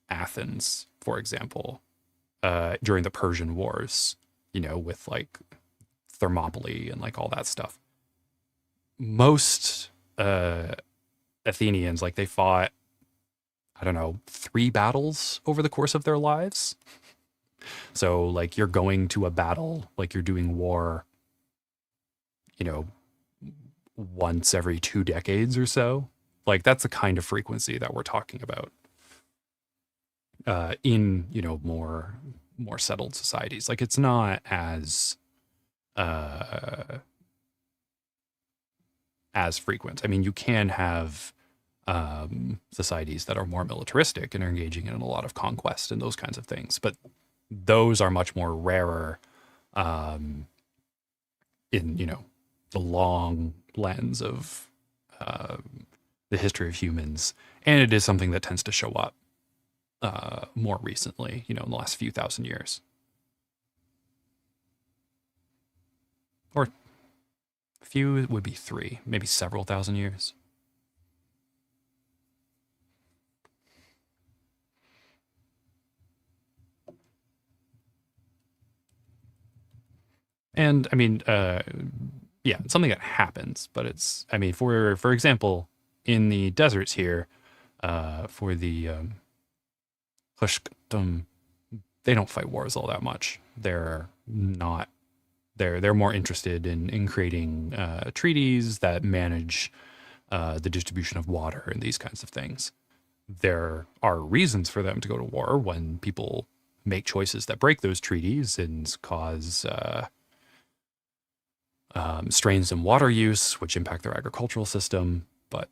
Athens, for example, during the Persian Wars, with like Thermopylae and like all that stuff, most Athenians, like they fought, I don't know, 3 battles over the course of their lives. So like you're going to a battle, like you're doing war, once every 2 decades or so. Like that's the kind of frequency that we're talking about in, more settled societies. Like it's not as frequent. I mean, you can have societies that are more militaristic and are engaging in a lot of conquest and those kinds of things, but those are much more rarer in, the long lens of uh, the history of humans. And it is something that tends to show up more recently, in the last few thousand years. Or few would be three, maybe several thousand years. And I mean, yeah, it's something that happens, but it's, I mean, for example, in the deserts here, for the Hushktum, they don't fight wars all that much. They're not. They're more interested in creating treaties that manage the distribution of water and these kinds of things. There are reasons for them to go to war when people make choices that break those treaties and cause strains in water use, which impact their agricultural system. But,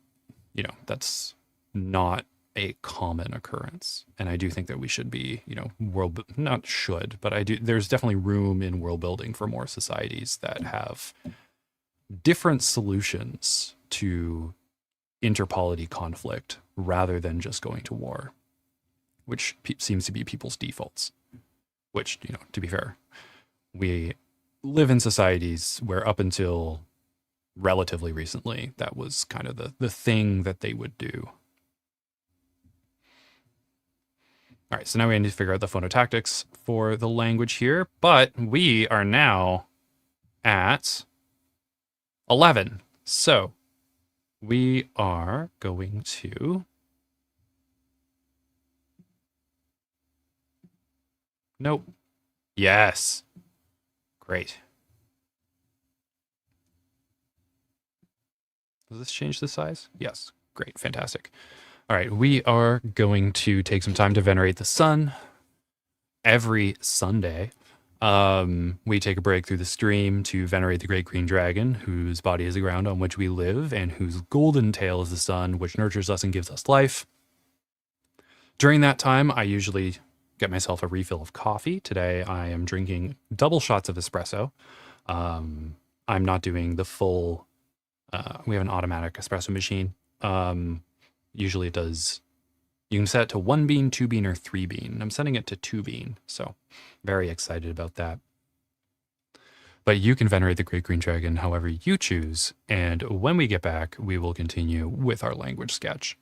that's not a common occurrence. And I do think that we should be, not should, but there's definitely room in world building for more societies that have different solutions to interpolity conflict rather than just going to war, which seems to be people's defaults. Which, to be fair, we live in societies where up until relatively recently, that was kind of the thing that they would do. All right, so now we need to figure out the phonotactics for the language here, but we are now at 11. So we are going to... Nope. Yes. Great. Does this change the size? Yes. Great. Fantastic. All right. We are going to take some time to venerate the sun. Every Sunday, we take a break through the stream to venerate the great green dragon, whose body is the ground on which we live, and whose golden tail is the sun, which nurtures us and gives us life. During that time, I usually get myself a refill of coffee. Today, I am drinking double shots of espresso. I'm not doing the full... we have an automatic espresso machine. Usually it does... You can set it to 1 bean, 2 bean, or 3 bean. I'm setting it to 2 bean, so very excited about that. But you can venerate the Great Green Dragon however you choose, and when we get back, we will continue with our language sketch.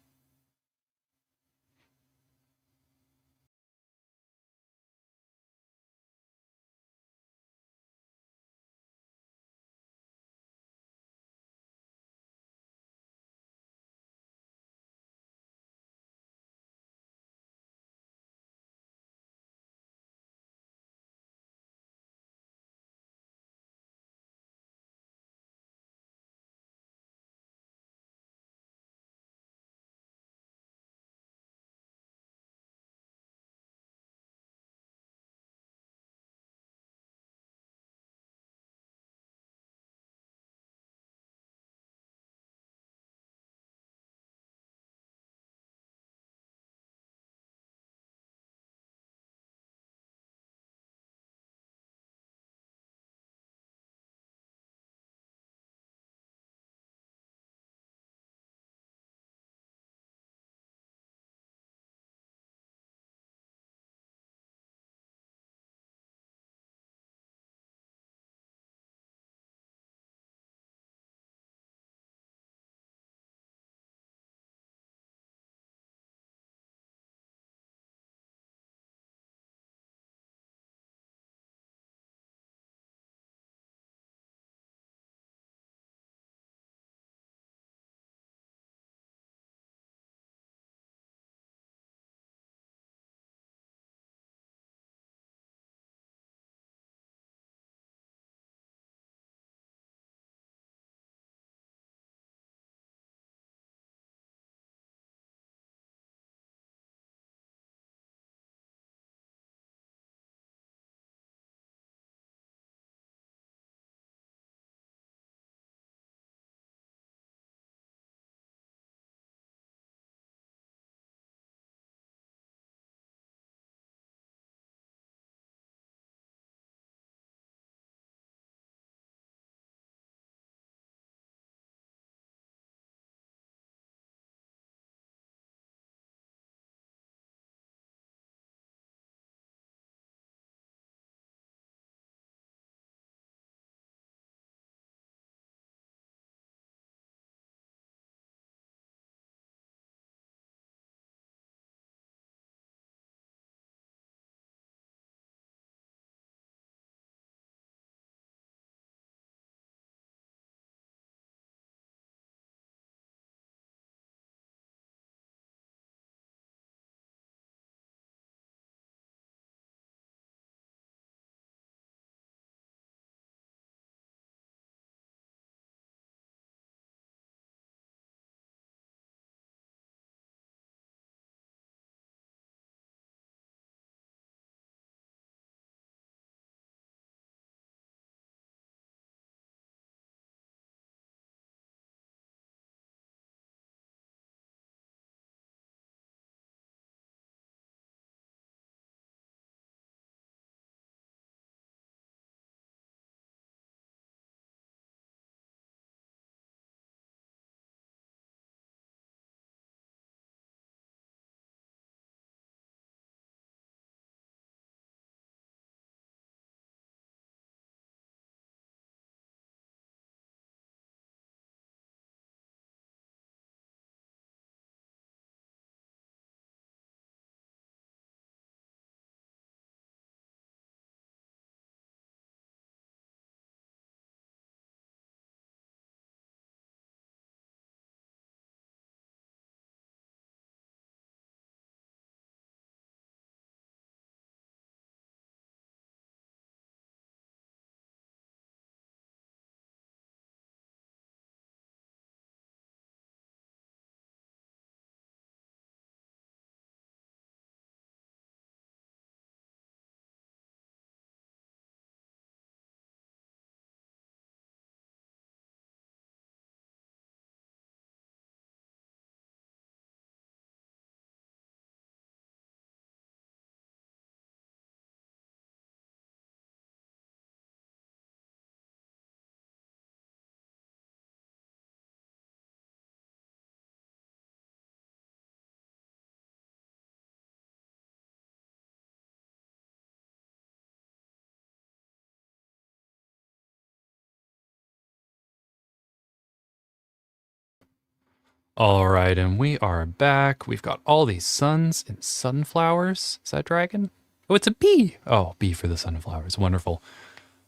All right, and we are back. We've got all these suns and sunflowers. Is that dragon? Oh, it's a bee. Oh, bee for the sunflowers. Wonderful.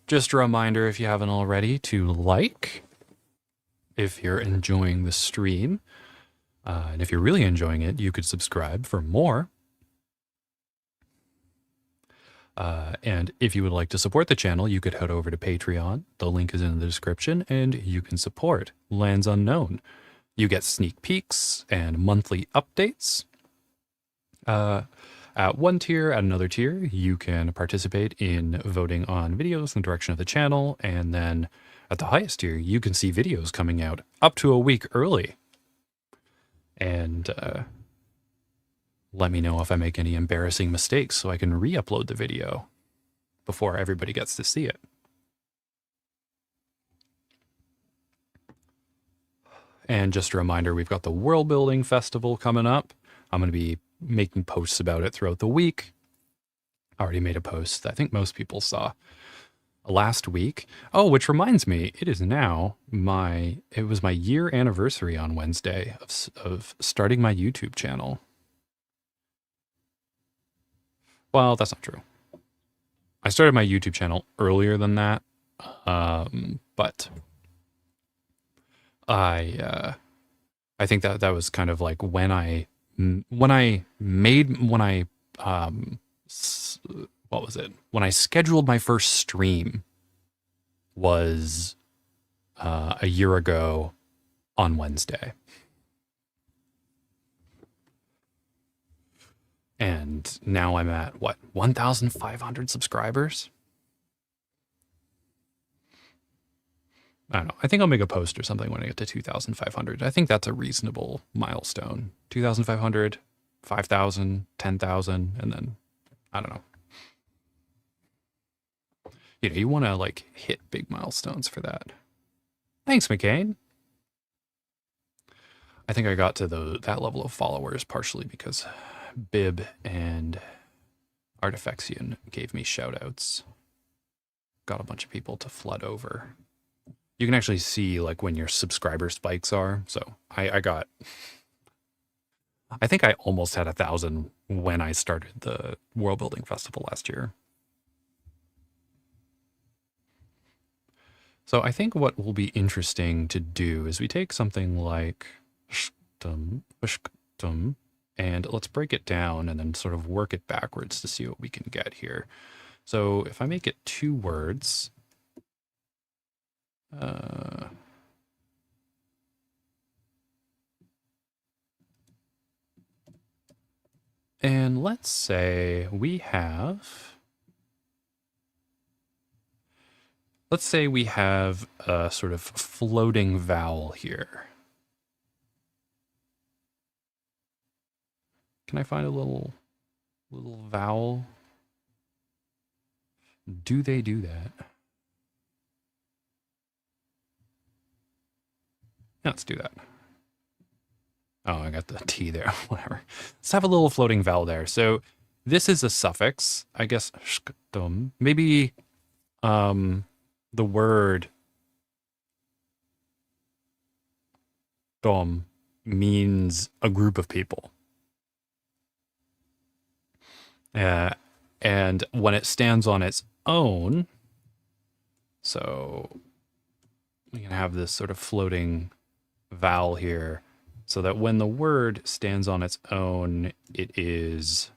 Just a reminder, if you haven't already, to like if you're enjoying the stream. And if you're really enjoying it, you could subscribe for more. And if you would like to support the channel, you could head over to Patreon. The link is in the description, and you can support Lands Unknown. You get sneak peeks and monthly updates. At one tier, at another tier, you can participate in voting on videos in the direction of the channel. And then at the highest tier, you can see videos coming out up to a week early. And let me know if I make any embarrassing mistakes so I can re-upload the video before everybody gets to see it. And just a reminder, we've got the World Building Festival coming up. I'm going to be making posts about it throughout the week. I already made a post that I think most people saw last week. Oh, which reminds me, it is now it was my year anniversary on Wednesday of starting my YouTube channel. Well, that's not true. I started my YouTube channel earlier than that, but I think that was kind of like when I scheduled my first stream was a year ago on Wednesday. And now I'm at, what, 1,500 subscribers? I don't know. I think I'll make a post or something when I get to 2,500. I think that's a reasonable milestone. 2,500, 5,000, 10,000, and then, I don't know. You know, you want to, like, hit big milestones for that. Thanks, McCain. I think I got to that level of followers partially because Bib and Artifexian gave me shout-outs. Got a bunch of people to flood over. You can actually see like when your subscriber spikes are. So I think I almost had 1,000 when I started the World Building Festival last year. So I think what will be interesting to do is we take something like and let's break it down and then sort of work it backwards to see what we can get here. So if I make it 2 words, and let's say we have a sort of floating vowel here. Can I find a little vowel? Do they do that? Yeah, let's do that. Oh, I got the T there, whatever. Let's have a little floating vowel there. So this is a suffix, I guess, maybe the word dom means a group of people. And when it stands on its own, so we can have this sort of floating vowel here, so that when the word stands on its own, it is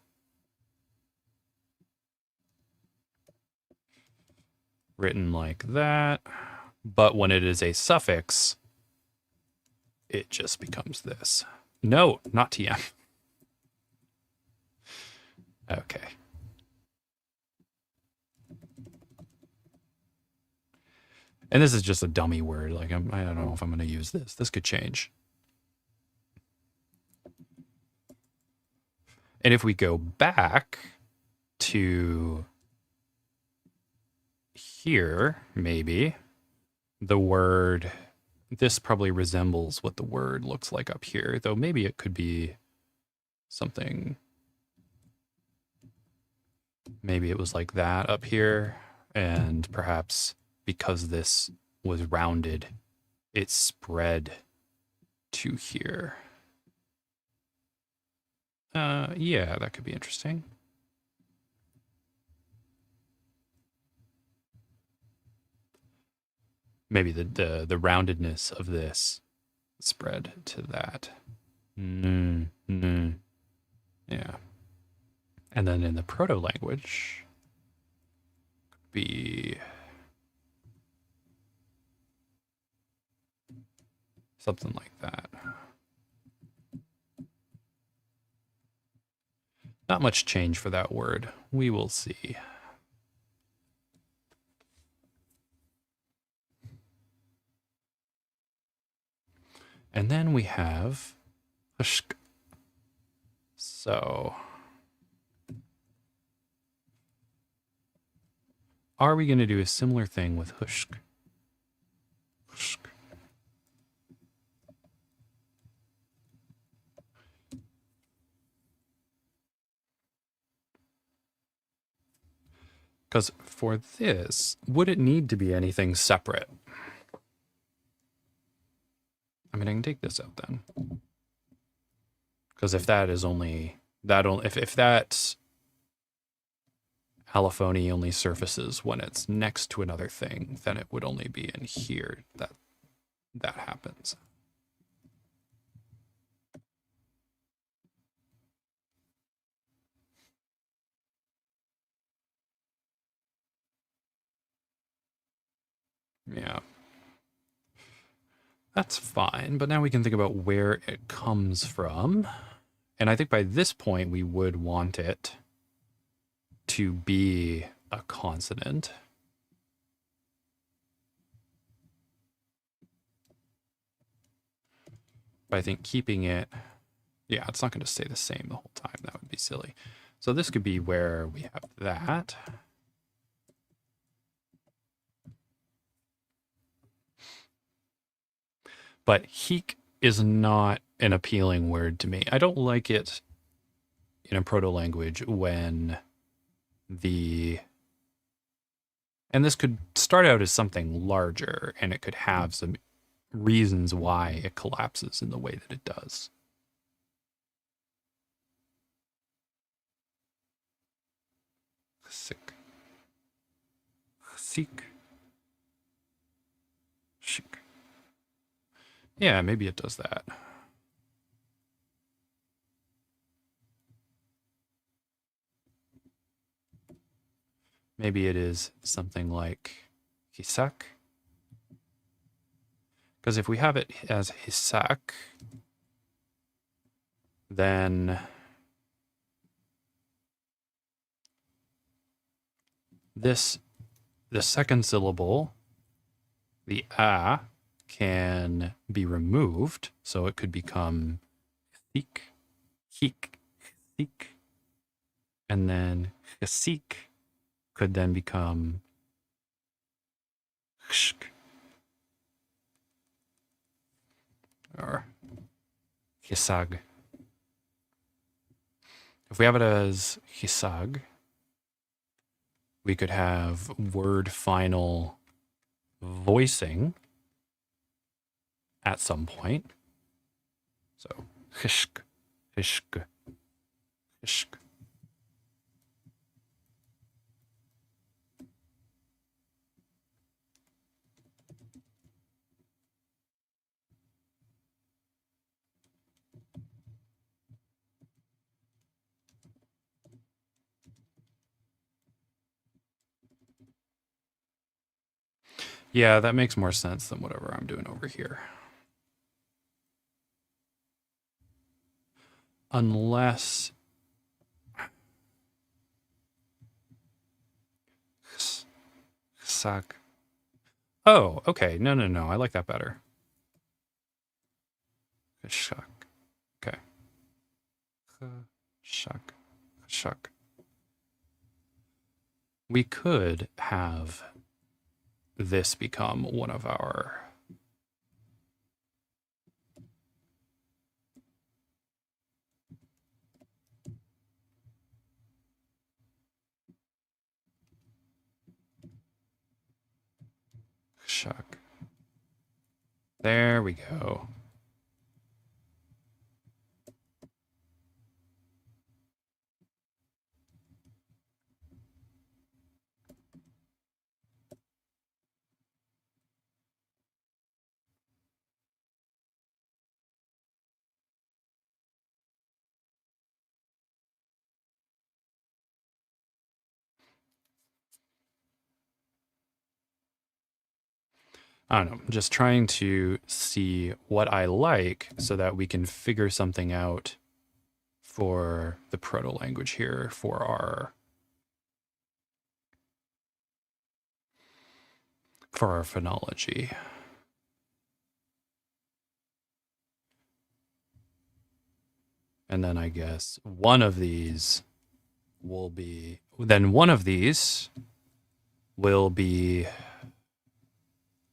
written like that. But when it is a suffix, it just becomes this. No, not TM. Okay. And this is just a dummy word. Like, I don't know if I'm going to use this. This could change. And if we go back to here, maybe, the word, this probably resembles what the word looks like up here, though maybe it could be something, maybe it was like that up here, and perhaps because this was rounded, it spread 2 here. Yeah, that could be interesting. Maybe the roundedness of this spread to that. Yeah. And then in the proto-language, be something like that. Not much change for that word. We will see. And then we have hushk. So are we going to do a similar thing with hushk? Hushk. Because for this, would it need to be anything separate? I mean, I can take this out then. Because if that is only that, if that allophony only surfaces when it's next to another thing, then it would only be in here that happens. Yeah. That's fine, but now we can think about where it comes from. And I think by this point, we would want it to be a consonant. But I think keeping it, yeah, it's not going to stay the same the whole time. That would be silly. So this could be where we have that. But heek is not an appealing word to me. I don't like it in a proto-language when and this could start out as something larger, and it could have some reasons why it collapses in the way that it does. Sick. Seek. Chic. Yeah, maybe it does that. Maybe it is something like hisak. Because if we have it as hisak, then the second syllable, the a, can be removed, so it could become thik, hik, thik, and then chasik could then become chk, or hisag. If we have it as hisag, we could have word final voicing at some point. So, hishk, hishk, hishk. Yeah, that makes more sense than whatever I'm doing over here. Unless Sak. Oh, okay. No. I like that better. Shak. Okay. Shak. We could have this become one of our shak. There we go. I don't know, just trying to see what I like so that we can figure something out for the proto language here for our phonology. And then I guess one of these will be,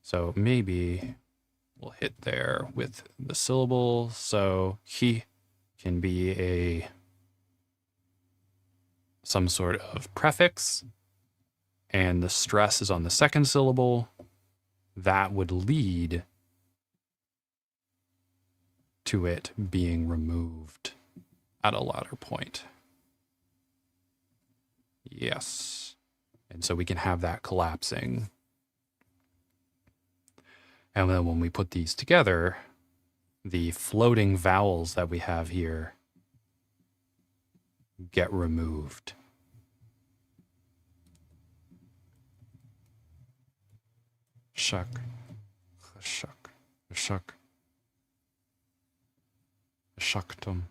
so maybe we'll hit there with the syllable. So he can be some sort of prefix, and the stress is on the second syllable. That would lead to it being removed at a latter point. Yes. And so we can have that collapsing. And then when we put these together, the floating vowels that we have here get removed. Shuck, shuck, shuck, shucktum.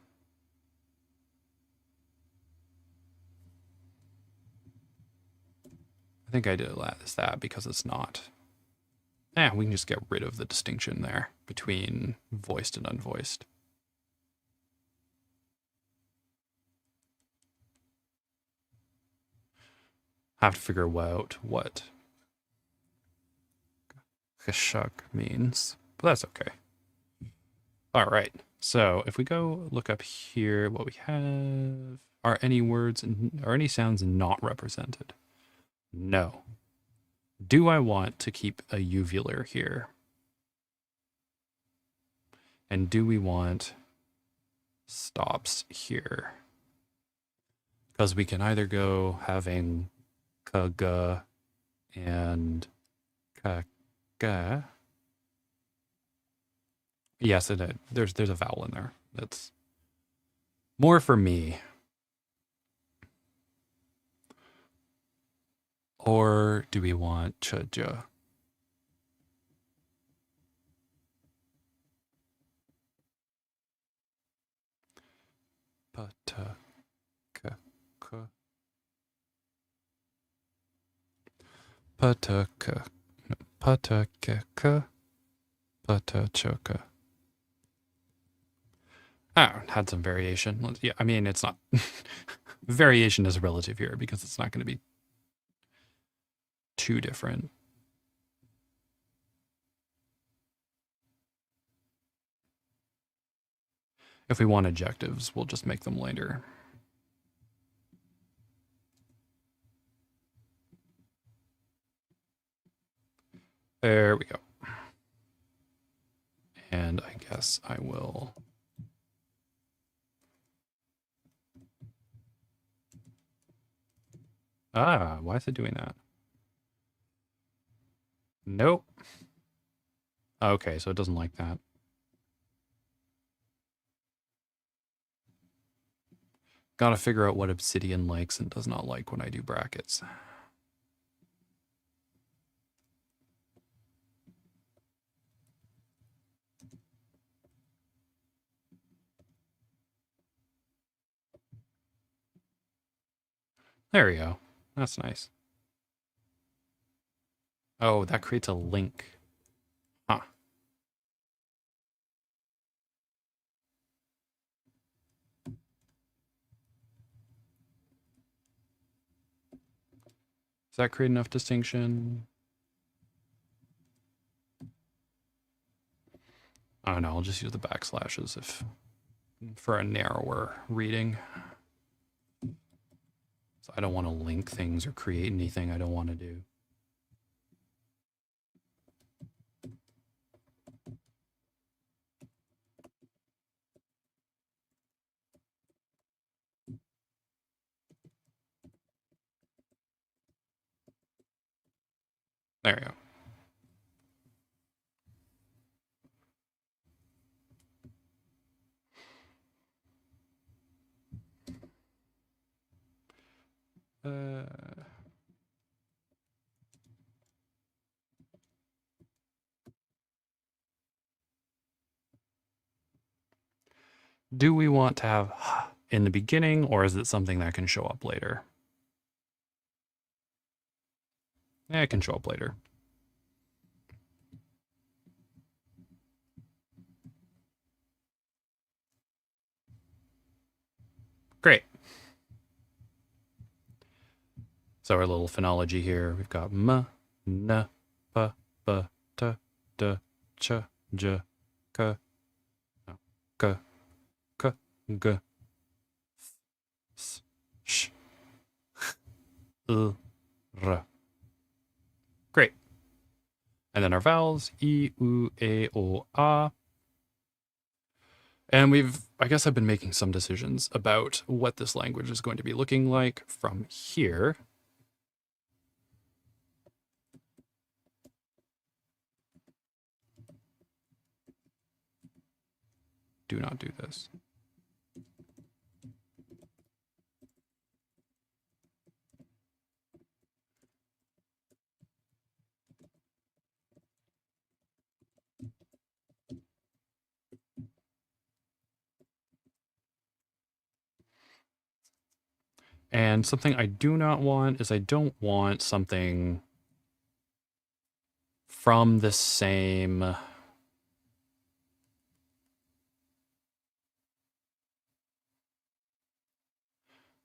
I think I did that because it's not. We can just get rid of the distinction there between voiced and unvoiced. Have to figure out what Hishuk means, but that's okay. All right. So if we go look up here, what we have, are any sounds not represented? No. Do I want to keep a uvular here? And do we want stops here? Because we can either go having kaga and kaka. Yes, there's a vowel in there. That's more for me. Or do we want chaja? Pata ka ka. Pata ka. Pata ka ka. Pata choka. Had some variation. Yeah, I mean, it's not. Variation is relative here because it's not going to be too different. If we want adjectives, we'll just make them later. There we go. And I guess I will. Why is it doing that? Nope. Okay, so it doesn't like that. Gotta figure out what Obsidian likes and does not like when I do brackets. There we go. That's nice. Oh, that creates a link. Huh. Does that create enough distinction? I don't know. I'll just use the backslashes for a narrower reading. So I don't want to link things or create anything I don't want to do. There we go. Do we want to have in the beginning, or is it something that can show up later? Yeah, it can show up later. Great. So our little phonology here, we've got m, n, p, b, t, d, ch, j, k, no, k, k, g, s, sh, l, r. Great. And then our vowels, e, u, e, o, a. And I guess I've been making some decisions about what this language is going to be looking like from here. Do not do this. And something I do not want is I don't want something from the same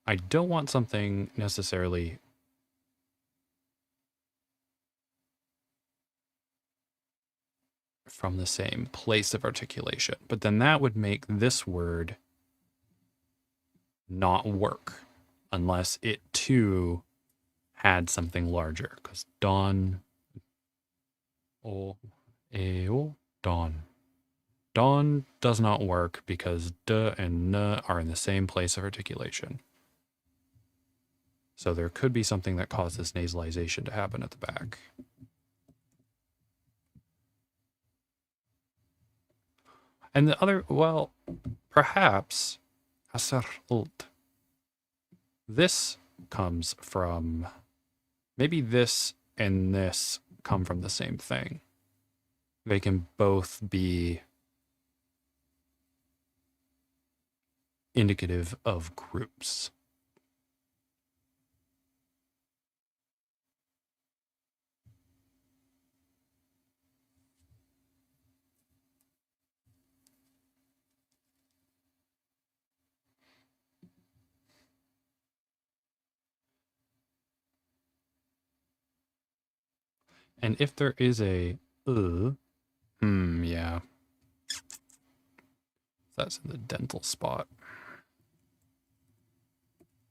I don't want something necessarily from the same place of articulation, but then that would make this word not work unless it too had something larger, because don, o, eo, don. Don does not work because d and n are in the same place of articulation. So there could be something that causes nasalization to happen at the back. And the other, well, perhaps asarult. This comes from, maybe this and this come from the same thing. They can both be indicative of groups. And if there is a yeah. That's in the dental spot.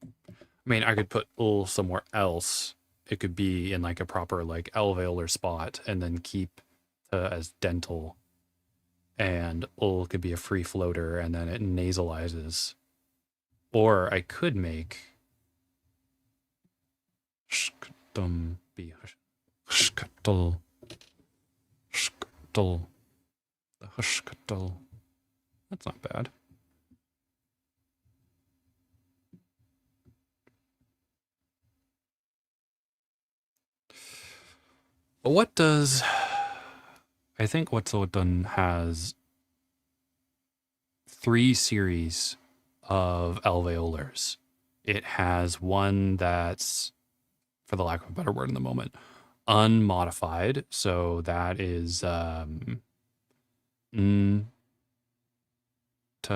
I mean, I could put somewhere else. It could be in like a proper like alveolar spot and then keep as dental. And could be a free floater and then it nasalizes. Or I could make shkdum be shkdul. Shkdul. The shkdul. That's not bad. What does... I think Wet'suwet'en has 3 series of alveolars. It has one that's, for the lack of a better word in the moment, unmodified. So that is n, t,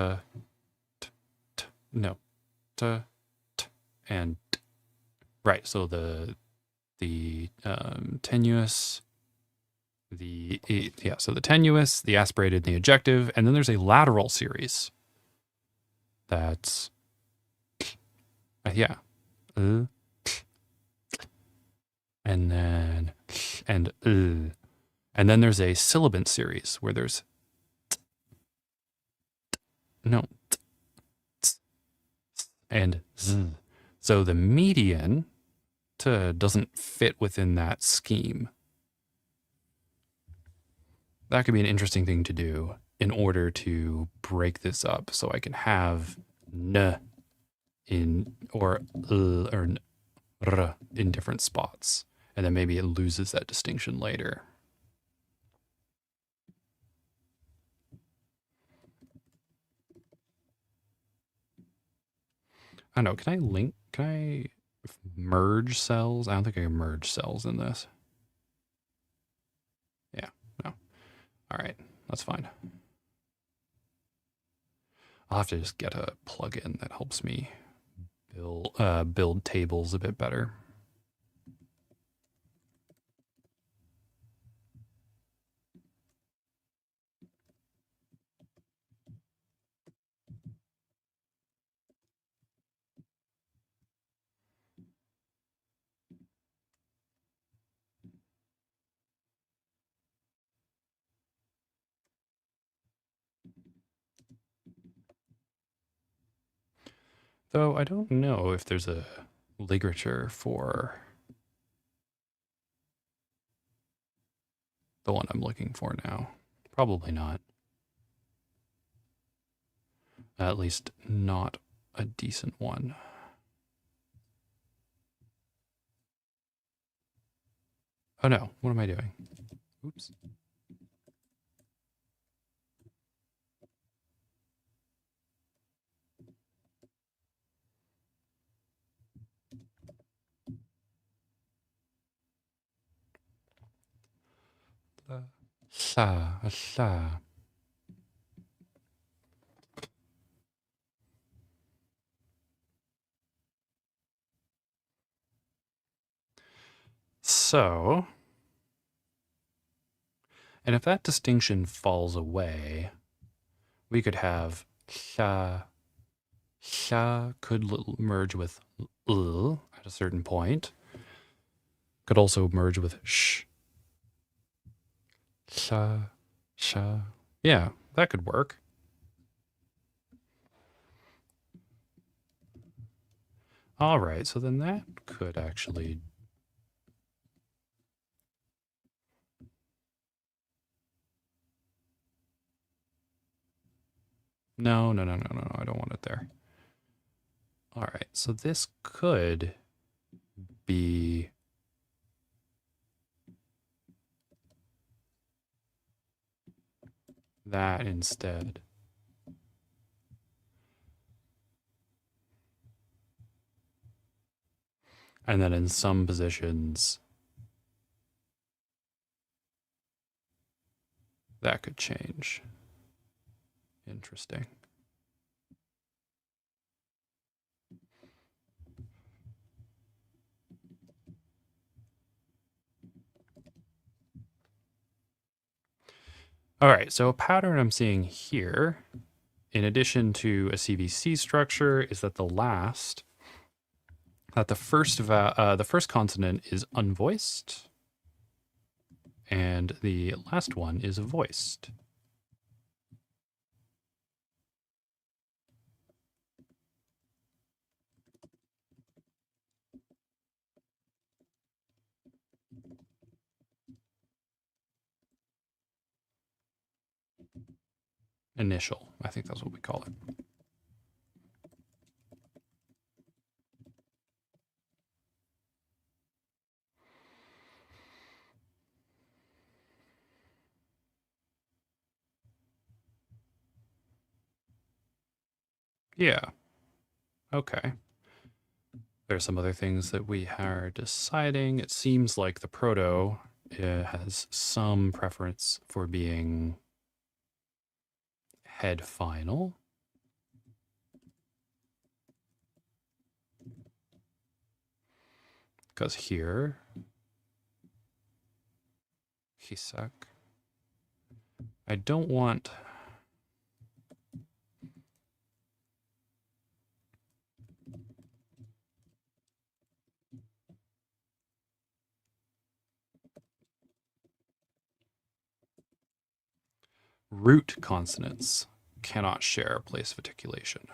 no, t, and t. Right. So the tenuous, so the tenuous, the aspirated, and the ejective, and then there's a lateral series. That's and then and then there's a sibilant series where there's and z. So the median doesn't fit within that scheme. That could be an interesting thing to do in order to break this up, so I can have n in or l or r in different spots, and then maybe it loses that distinction later. I don't know. Can I merge cells? I don't think I can merge cells in this. Yeah, no. All right, that's fine. I'll have to just get a plugin that helps me build tables a bit better. Though I don't know if there's a ligature for the one I'm looking for now. Probably not. At least not a decent one. Oh no, what am I doing? Oops. Sa. So, and if that distinction falls away, we could have sha. Sha could merge with l at a certain point. Could also merge with sh. Sha. Yeah, that could work. All right, so then that could actually. No, I don't want it there. All right, so this could be that instead. And then in some positions, that could change. Interesting. All right, so a pattern I'm seeing here, in addition to a CVC structure, is that the first consonant is unvoiced, and the last one is voiced. Initial, I think that's what we call it. Yeah. Okay. There's some other things that we are deciding. It seems like the proto has some preference for being head final. Because here, hisak. I don't want root consonants cannot share a place of articulation.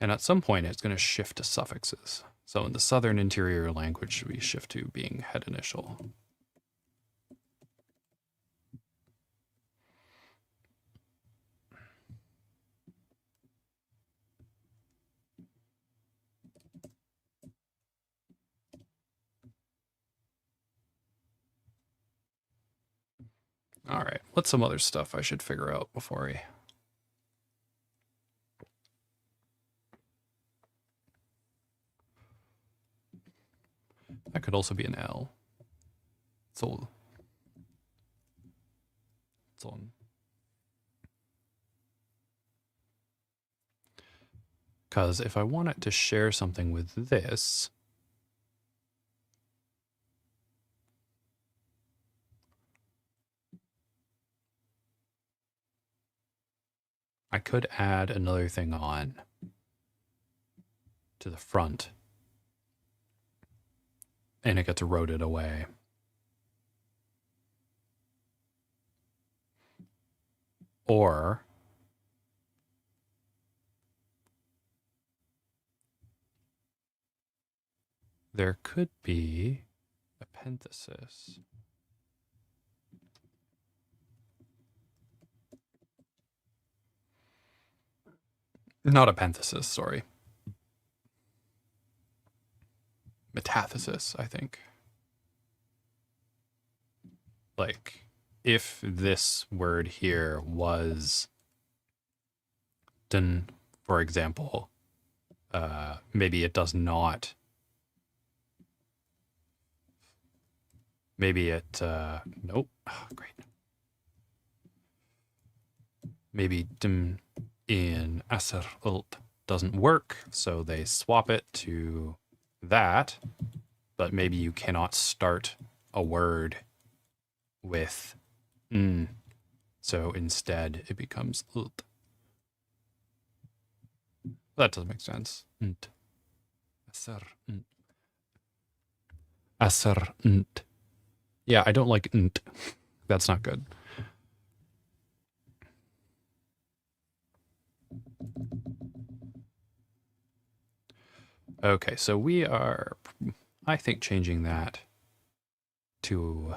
And at some point, it's going to shift to suffixes. So in the southern interior language, we shift to being head initial. All right. What's some other stuff I should figure out before we... That could also be an L. So... It's on. Because if I want it to share something with this... I could add another thing on to the front. And it gets eroded away. Or there could be a parenthesis. Not a parenthesis, sorry. Metathesis, I think. Like, if this word here was done, for example, maybe it does not. Maybe it, nope. Oh, great. Maybe dim in asr ult doesn't work, so they swap it to that, but maybe you cannot start a word with n, so instead it becomes ult. That doesn't make sense. Nt. Asr nt. Asr nt. Yeah, I don't like nt. That's not good. Okay, so we are, I think, changing that to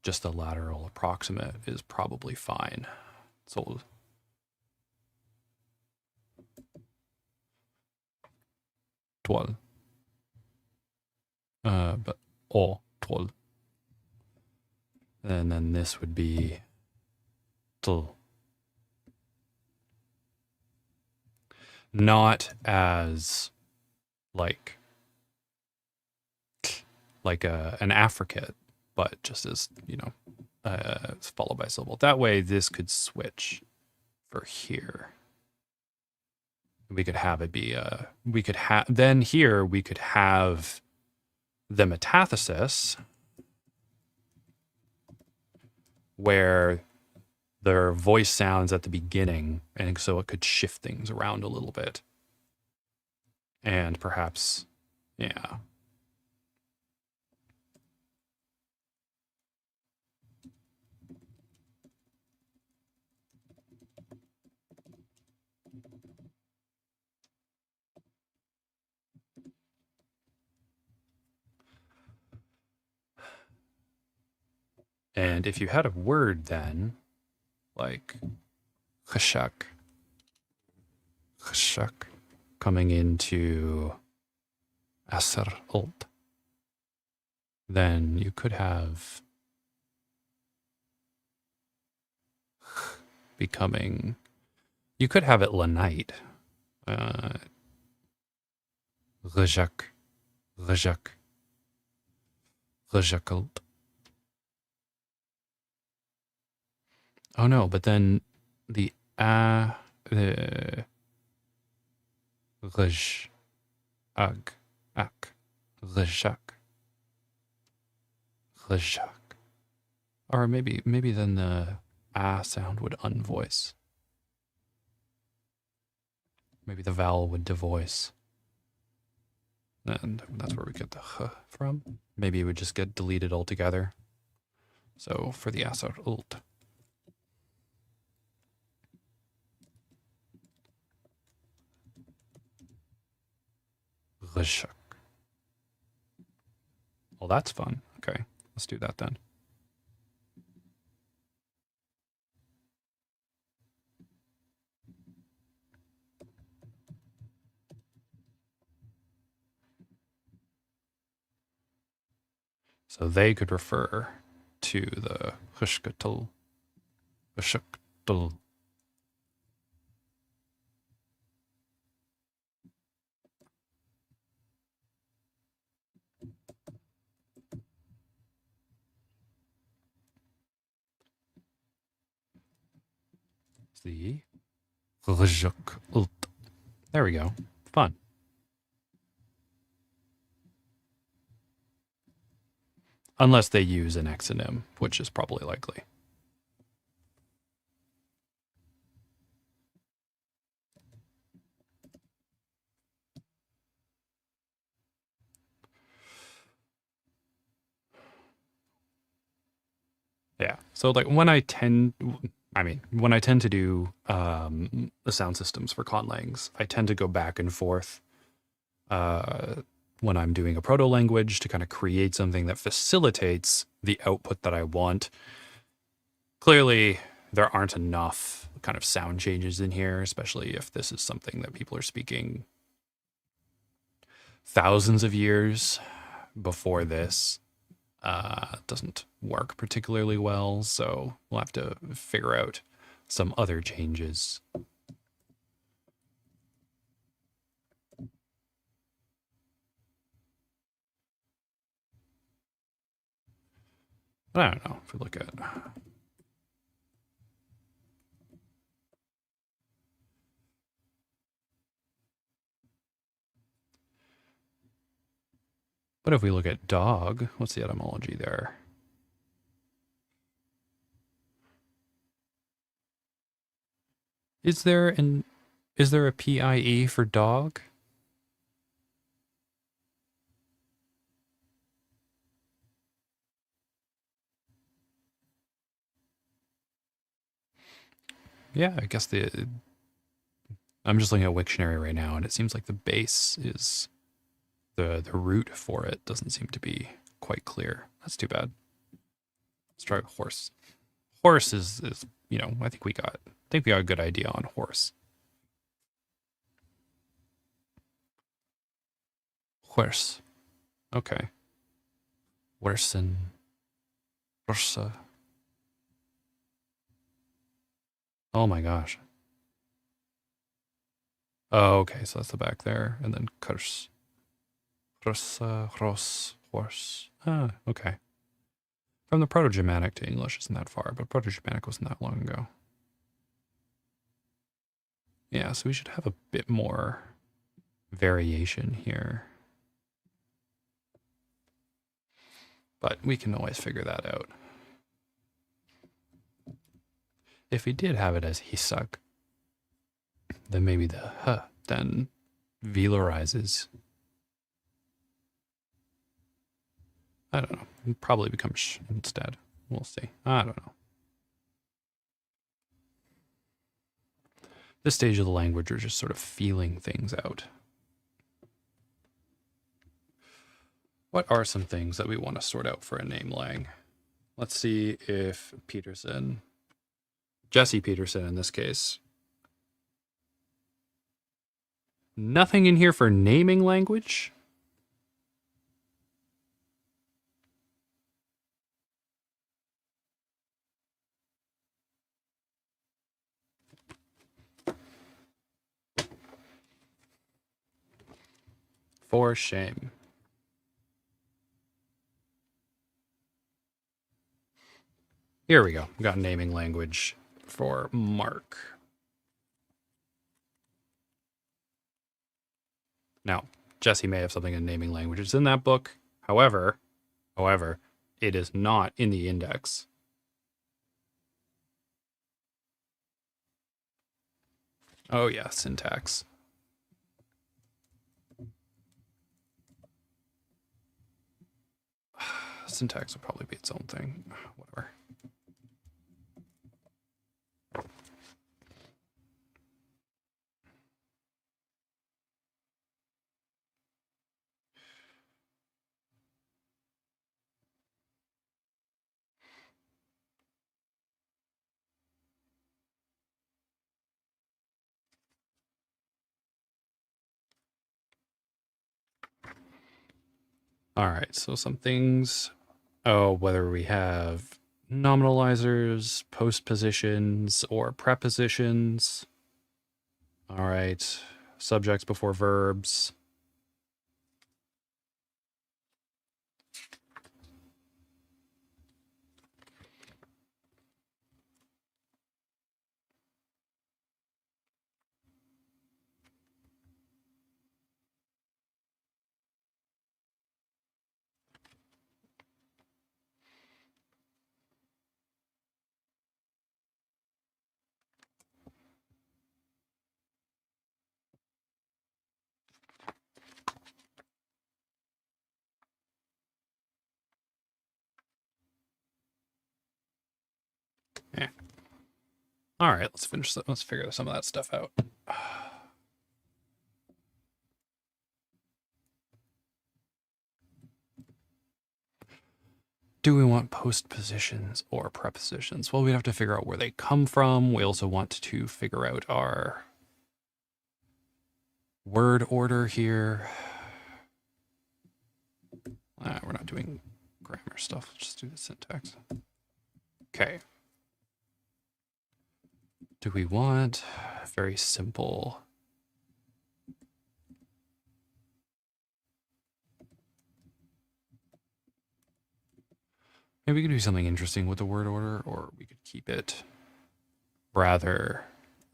just a lateral approximate is probably fine. So twelve. But or 12. And then this would be till. Not as like an affricate, but just as, you know, followed by a syllable. That way this could switch for here. We could have it be we could have, then here we could have the metathesis where their voice sounds at the beginning, and so it could shift things around a little bit. And perhaps, yeah. And if you had a word then, like khashak, coming into asr ult, then you could have becoming, you could have it lanite. Rajak, rajakalt. Oh no, but then the raj, ag, ak, rajak, rajak. Or maybe then the sound would unvoice. Maybe the vowel would devoice. And that's where we get the h from. Maybe it would just get deleted altogether. So for the asr ult. Rishak. Well, that's fun. Okay, let's do that then. So they could refer to the hushkatul. Hushkatul. The there we go. Fun. Unless they use an exonym, which is probably likely. Yeah. So like when I tend to do the sound systems for conlangs, I tend to go back and forth when I'm doing a proto language to kind of create something that facilitates the output that I want. Clearly, there aren't enough kind of sound changes in here, especially if this is something that people are speaking thousands of years before this. Doesn't work particularly well, so we'll have to figure out some other changes. I don't know if we look at but if we look at dog, what's the etymology there? Is there a PIE for dog? Yeah, I guess I'm just looking at Wiktionary right now, and it seems like the base is the root for it doesn't seem to be quite clear. That's too bad. Let's try horse. Horse is I think we got a good idea on horse. Horse. Okay. Wersen. Ursa. Oh my gosh. Oh, okay, so that's the back there, and then curse. Russa, Ross, horse. Ah, okay. From the Proto-Germanic to English isn't that far, but Proto-Germanic wasn't that long ago. Yeah, so we should have a bit more variation here. But we can always figure that out. If we did have it as hisag, then maybe the h then velarizes. I don't know. It'll probably become sh instead. We'll see. I don't know. This stage of the language, we're just sort of feeling things out. What are some things that we want to sort out for a name lang? Let's see if Jesse Peterson in this case. Nothing in here for naming language? For shame. Here we go. We got naming language for Mark. Now, Jesse may have something in naming languages in that book. However, it is not in the index. Oh yeah, syntax. Syntax would probably be its own thing. Whatever. All right, so some things. Oh, whether we have Nominalizers, postpositions, or prepositions. All right. Subjects before verbs. Yeah. All right, let's finish that. Let's figure some of that stuff out. Do we want postpositions or prepositions? Well, we have to figure out where they come from. We also want to figure out our word order here. We're not doing grammar stuff. Let's just do the syntax. Okay. Do we want very simple? Maybe we could do something interesting with the word order, or we could keep it rather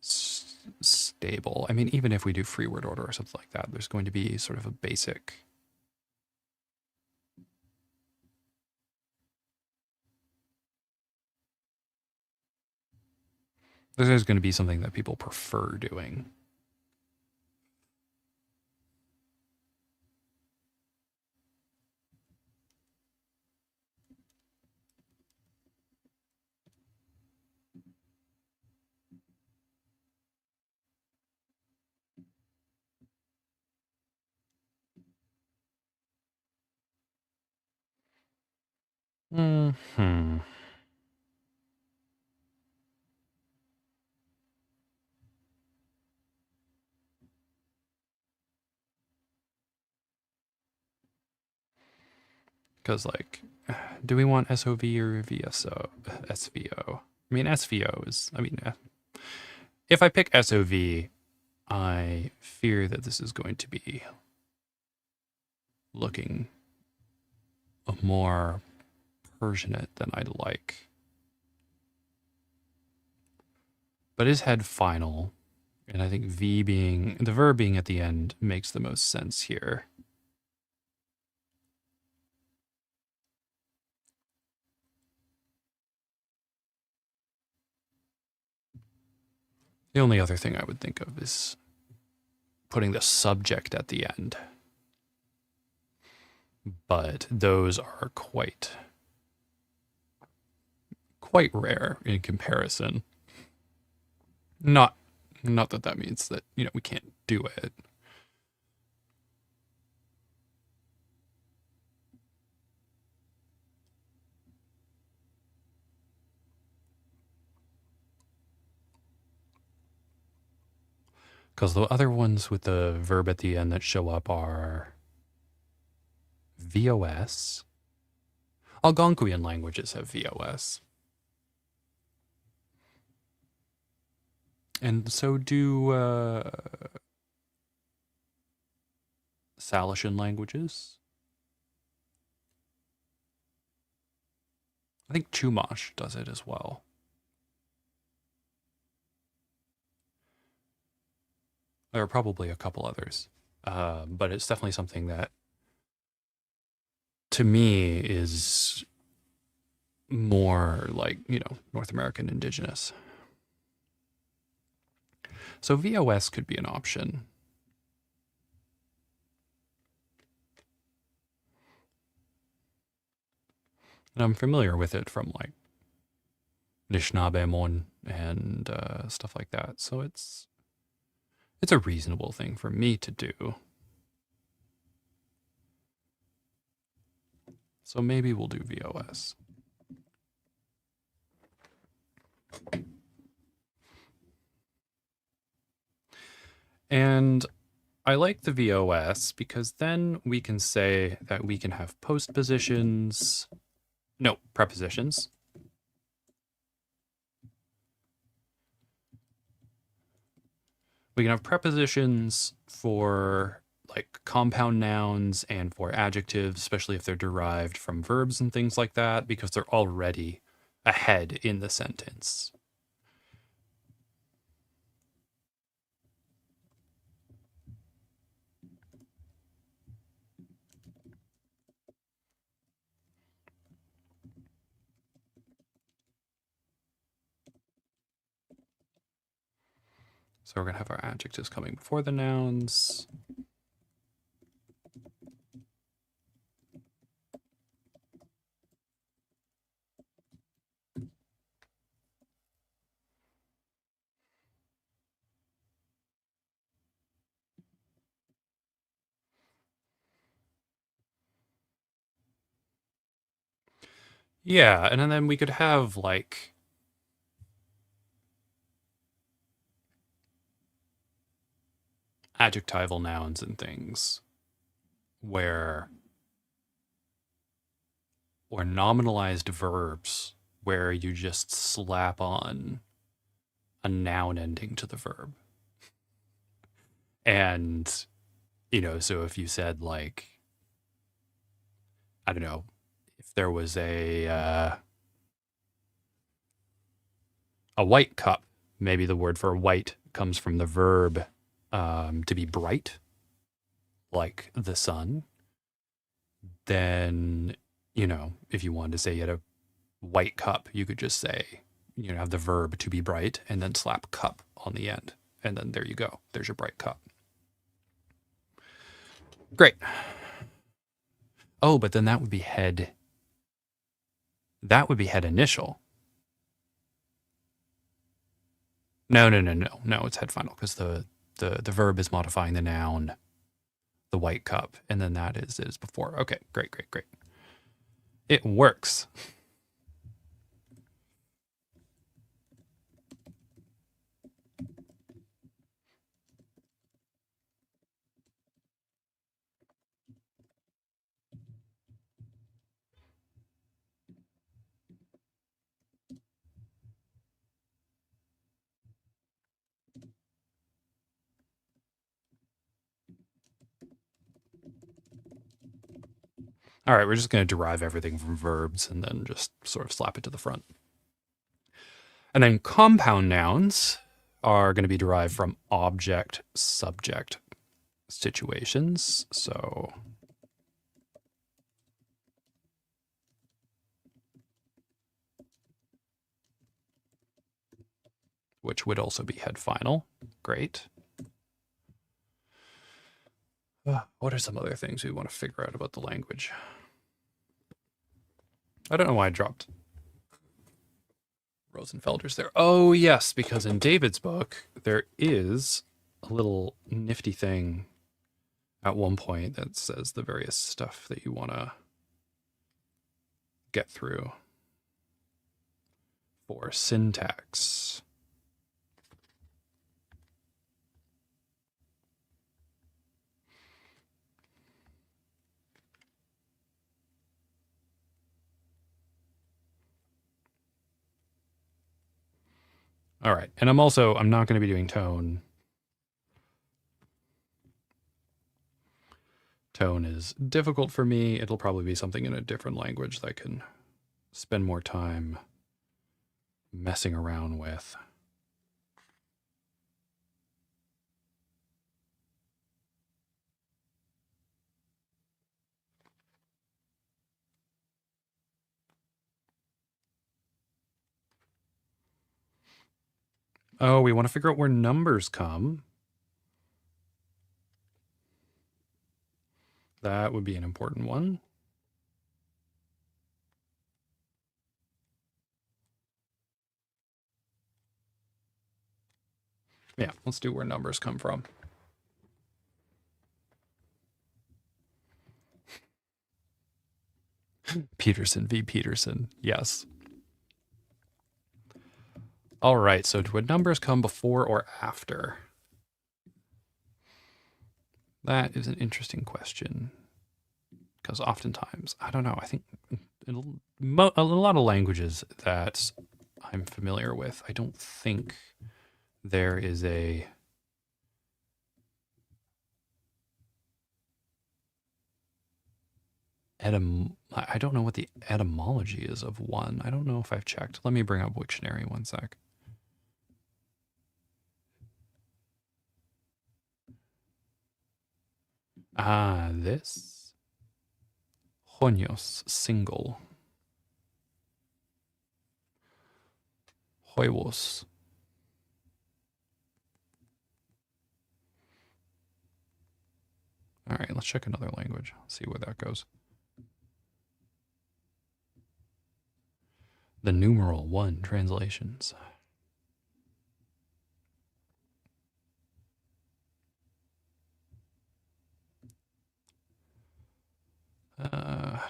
stable. I mean, even if we do free word order or something like that, there's going to be sort of a basic. There's going to be something that people prefer doing. Hmm. Because, like, do we want SOV or VSO? SVO? I mean, SVO is, if I pick SOV, I fear that this is going to be looking more Persianate than I'd like. But is head final, and I think V being, the verb being at the end makes the most sense here. The only other thing I would think of is putting the subject at the end. But those are quite rare in comparison. Not that means that, we can't do it. Because the other ones with the verb at the end that show up are VOS. Algonquian languages have VOS. And so do Salishan languages. I think Chumash does it as well. There are probably a couple others, but it's definitely something that, to me, is more like, North American indigenous. So VOS could be an option. And I'm familiar with it from like Nishnabemon and stuff like that. So it's a reasonable thing for me to do. So maybe we'll do VOS. And I like the VOS because then we can say that we can have postpositions, no, prepositions. We can have prepositions for like compound nouns and for adjectives, especially if they're derived from verbs and things like that, because they're already ahead in the sentence. So we're going to have our adjectives coming before the nouns. Yeah, and then we could have like adjectival nouns and things where, or nominalized verbs where you just slap on a noun ending to the verb. And, you know, so if you said like, I don't know, if there was a white cup, maybe the word for white comes from the verb to be bright, like the sun. Then, you know, if you wanted to say you had a white cup, you could just say, you know, have the verb to be bright and then slap cup on the end. And then there you go. There's your bright cup. Great. Oh, but then that would be head. That would be head initial. No, it's head final because the verb is modifying the noun, the white cup, and then that is before. Okay, great. It works. All right, we're just going to derive everything from verbs and then just sort of slap it to the front. And then compound nouns are going to be derived from object subject situations. So which would also be head final. Great. What are some other things we want to figure out about the language? I don't know why I dropped Rosenfelder's there. Oh, yes, because in David's book, there is a little nifty thing at one point that says the various stuff that you want to get through for syntax. All right. And I'm not going to be doing tone. Tone is difficult for me. It'll probably be something in a different language that I can spend more time messing around with. Oh, we want to figure out where numbers come. That would be an important one. Yeah, let's do where numbers come from. Peterson v. Peterson. Yes. All right, so would numbers come before or after? That is an interesting question. Because oftentimes, I don't know, I think in a lot of languages that I'm familiar with, I don't think there is a I don't know what the etymology is of one. I don't know if I've checked. Let me bring up Wiktionary one sec. This. Honios, single. Huevos. All right, let's check another language. See where that goes. The numeral 1 translations.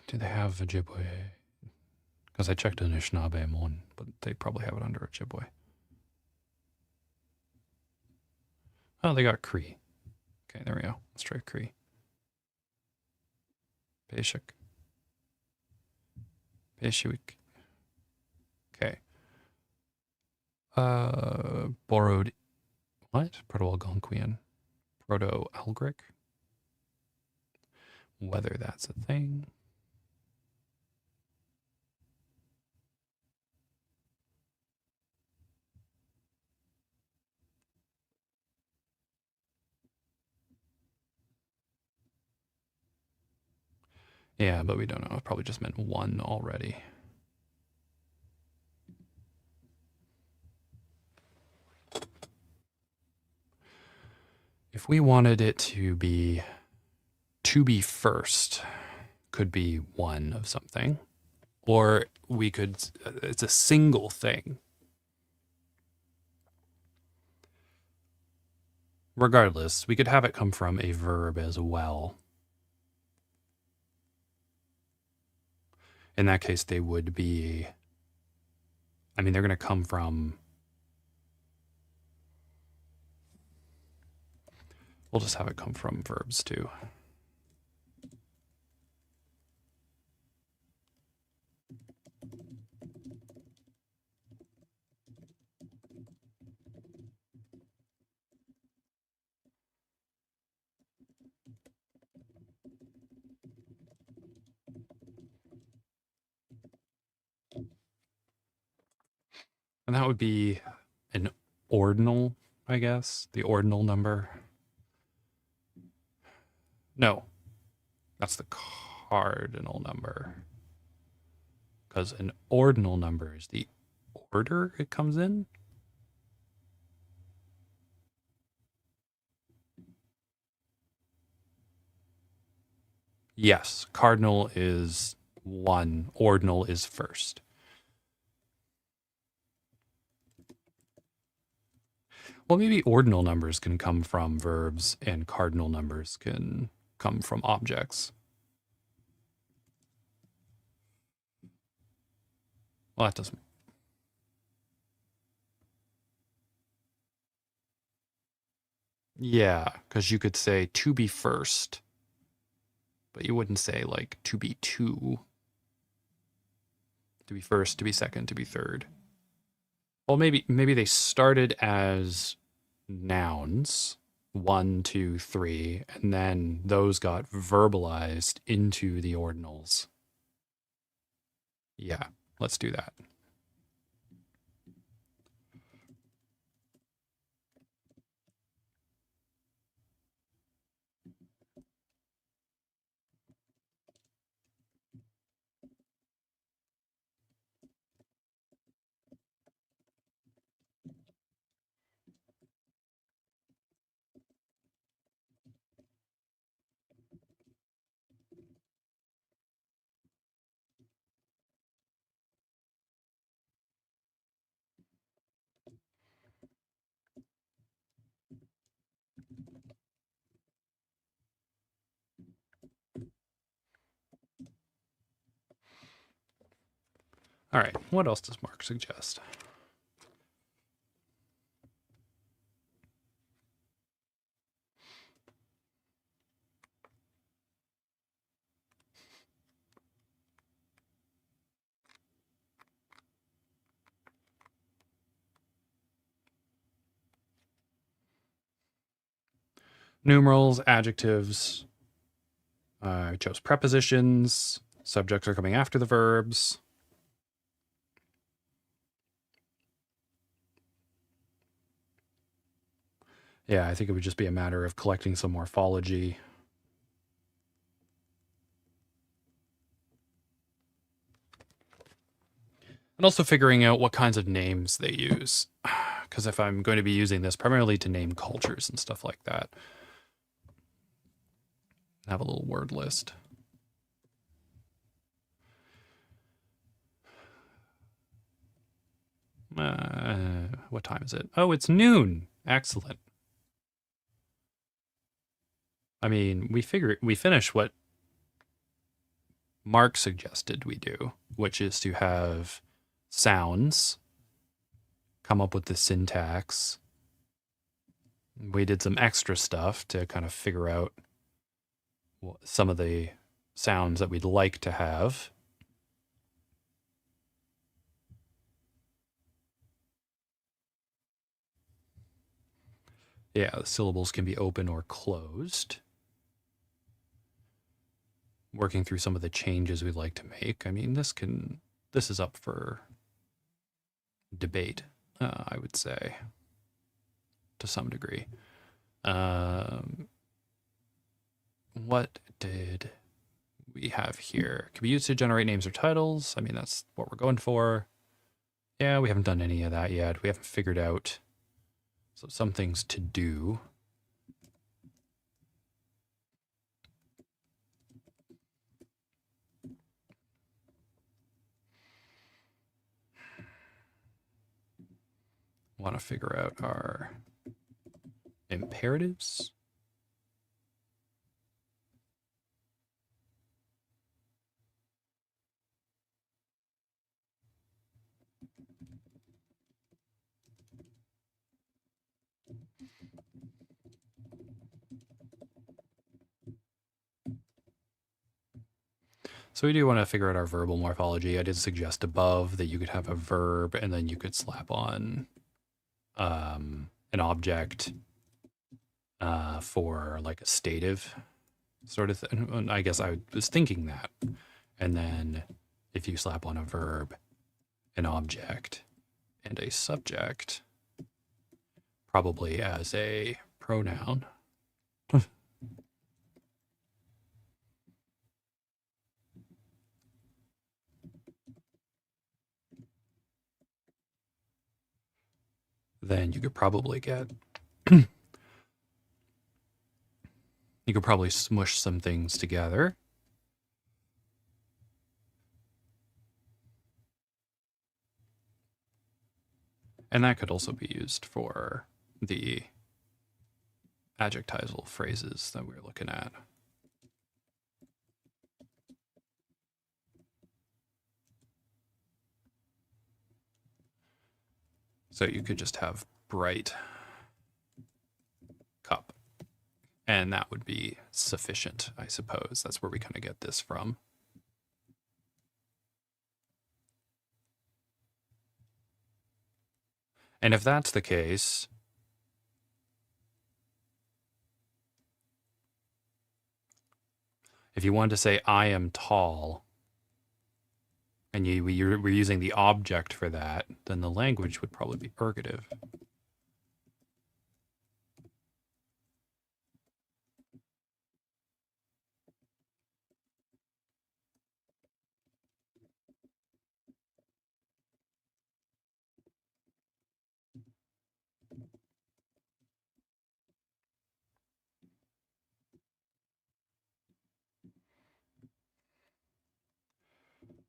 Do they have Ojibwe? Because I checked Anishinaabe Mon, but they probably have it under Ojibwe. Oh, they got Cree. Okay, there we go. Let's try Cree. Basic. Basic. Okay. Borrowed. What? Proto-Algonquian. Proto-Algric. Whether that's a thing. Yeah, but we don't know. It probably just meant one already. If we wanted it to be first, could be one of something, or we could, it's a single thing. Regardless, we could have it come from a verb as well. In that case, they would be, I mean, they're going to come from, we'll just have it come from verbs too. And that would be an ordinal, I guess, the ordinal number. No, that's the cardinal number. Because an ordinal number is the order it comes in. Yes, cardinal is 1, ordinal is first. Well, maybe ordinal numbers can come from verbs and cardinal numbers can come from objects. Well, that doesn't. Yeah, because you could say to be first, but you wouldn't say like to be two. To be first, to be second, to be third. Well, maybe they started as nouns, 1, 2, 3, and then those got verbalized into the ordinals. Yeah, let's do that. All right, what else does Mark suggest? Numerals, adjectives. I chose prepositions. Subjects are coming after the verbs. Yeah, I think it would just be a matter of collecting some morphology. And also figuring out what kinds of names they use. Because if I'm going to be using this primarily to name cultures and stuff like that, have a little word list. What time is it? Oh, it's noon. Excellent. I mean, we finish what Mark suggested we do, which is to have sounds, come up with the syntax. We did some extra stuff to kind of figure out some of the sounds that we'd like to have. Yeah, the syllables can be open or closed. Working through some of the changes we'd like to make. I mean, this is up for debate, I would say, to some degree. What did we have here? Can be used to generate names or titles. I mean, that's what we're going for. Yeah, we haven't done any of that yet. We haven't figured out some things to do. Want to figure out our imperatives. So we do want to figure out our verbal morphology. I did suggest above that you could have a verb and then you could slap on an object for like a stative sort of thing. And I guess I was thinking that. And then if you slap on a verb, an object, and a subject, probably as a pronoun. Then you could probably get you could probably smush some things together. And that could also be used for the adjectival phrases that we're looking at. So you could just have bright cup, and that would be sufficient, I suppose. That's where we kind of get this from. And if that's the case, if you wanted to say, I am tall, and we're using the object for that, then the language would probably be ergative.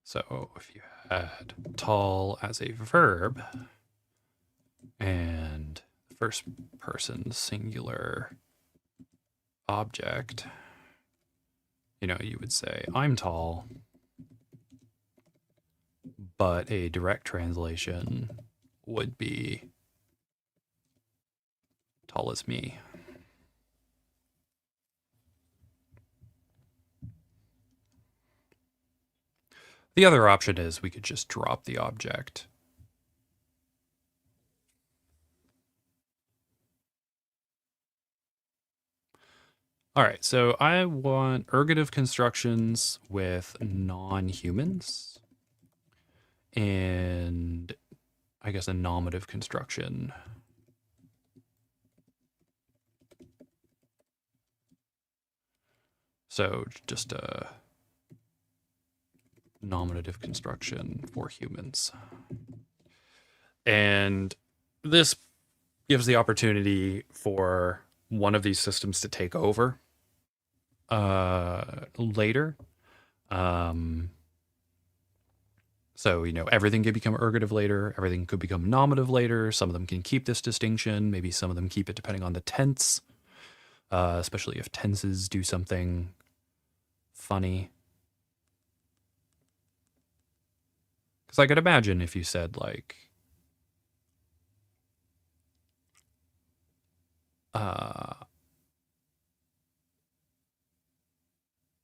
So if you had tall as a verb and first person singular object, you would say, I'm tall, but a direct translation would be tall as me. The other option is we could just drop the object. All right, so I want ergative constructions with non-humans and I guess a nominative construction. So just a nominative construction for humans. And this gives the opportunity for one of these systems to take over later. So, everything could become ergative later, everything could become nominative later. Some of them can keep this distinction. Maybe some of them keep it depending on the tense, especially if tenses do something funny. Because I could imagine if you said, like,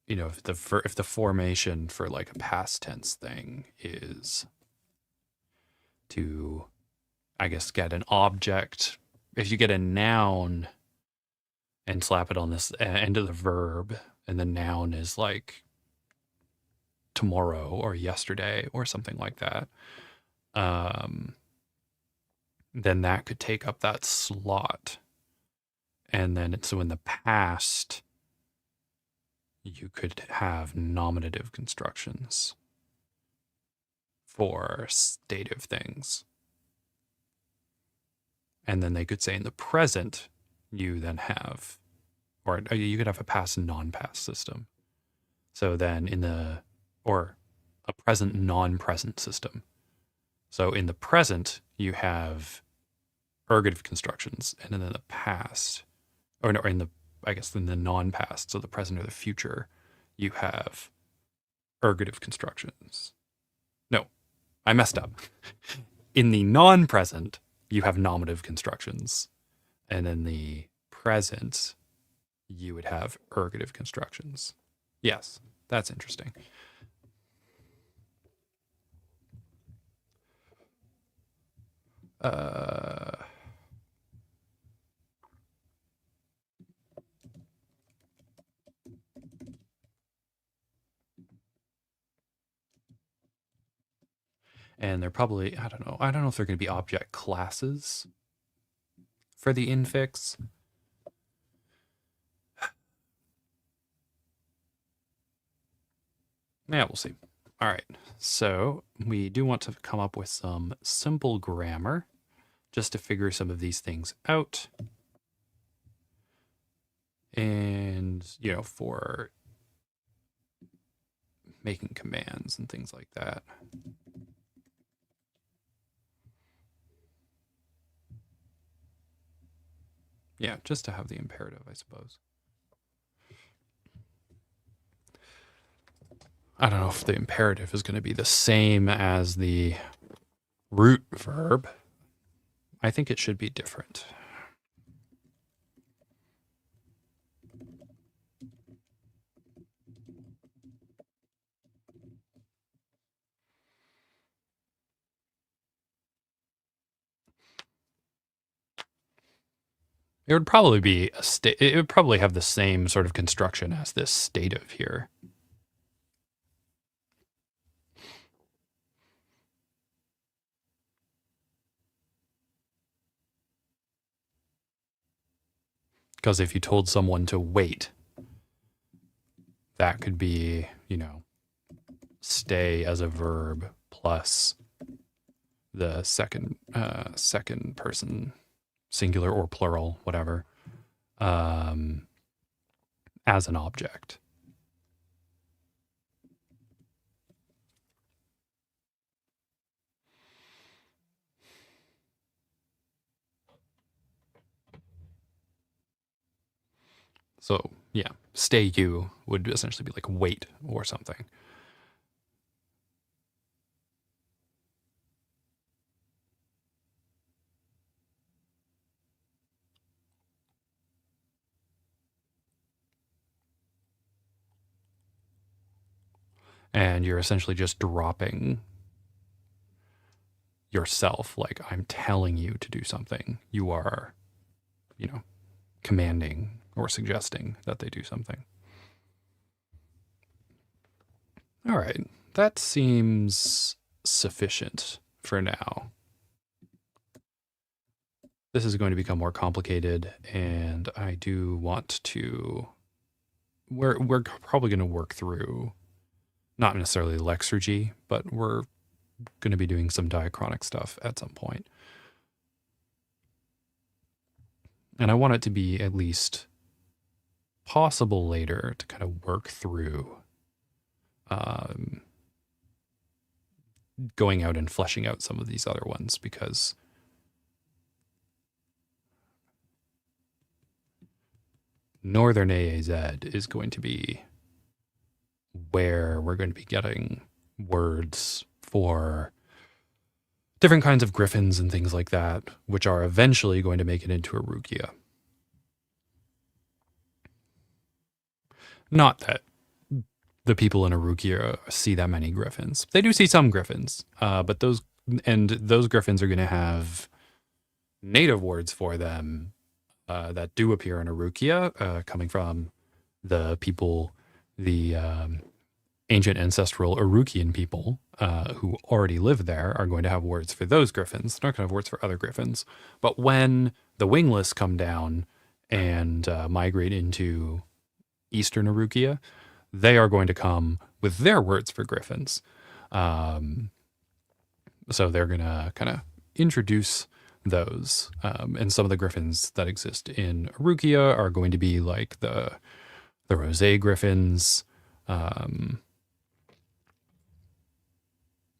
if the formation for like a past tense thing is to, I guess, get an object. If you get a noun and slap it on this end of the verb, and the noun is like tomorrow or yesterday or something like that, then that could take up that slot. And then so in the past, you could have nominative constructions for stative things. And then they could say in the present, you then have, or you could have a past and non-past system. So then or a present non-present system. So in the present, you have ergative constructions, and in the past, or no, in the non-past, so the present or the future, you have ergative constructions. No, I messed up. In the non-present, you have nominative constructions, and in the present, you would have ergative constructions. Yes, that's interesting. And they're probably, I don't know if they're going to be object classes for the infix. Yeah, we'll see. All right, so we do want to come up with some simple grammar just to figure some of these things out. And, for making commands and things like that. Yeah, just to have the imperative, I suppose. I don't know if the imperative is going to be the same as the root verb. I think it should be different. It would probably be it would probably have the same sort of construction as this stative here. Because if you told someone to wait, that could be, stay as a verb plus the second person, singular or plural, whatever, as an object. So yeah, stay you would essentially be like wait or something. And you're essentially just dropping yourself. Like, I'm telling you to do something. You are, commanding or suggesting that they do something. All right, that seems sufficient for now. This is going to become more complicated, and I do want to. We're probably going to work through, not necessarily Lexergy, but we're going to be doing some diachronic stuff at some point. And I want it to be at least possible later to kind of work through going out and fleshing out some of these other ones, because Northern AAZ is going to be where we're going to be getting words for different kinds of griffins and things like that, which are eventually going to make it into Arukia. Not that the people in Arukia see that many griffins. They do see some griffins, but those griffins are going to have native words for them that do appear in Arukia, coming from the people, the ancient ancestral Arukian people who already live there are going to have words for those griffins. They're not going to have words for other griffins. But when the wingless come down and migrate into eastern Arukia, they are going to come with their words for griffins. So they're going to kind of introduce those. And some of the griffins that exist in Arukia are going to be like the rosé griffins.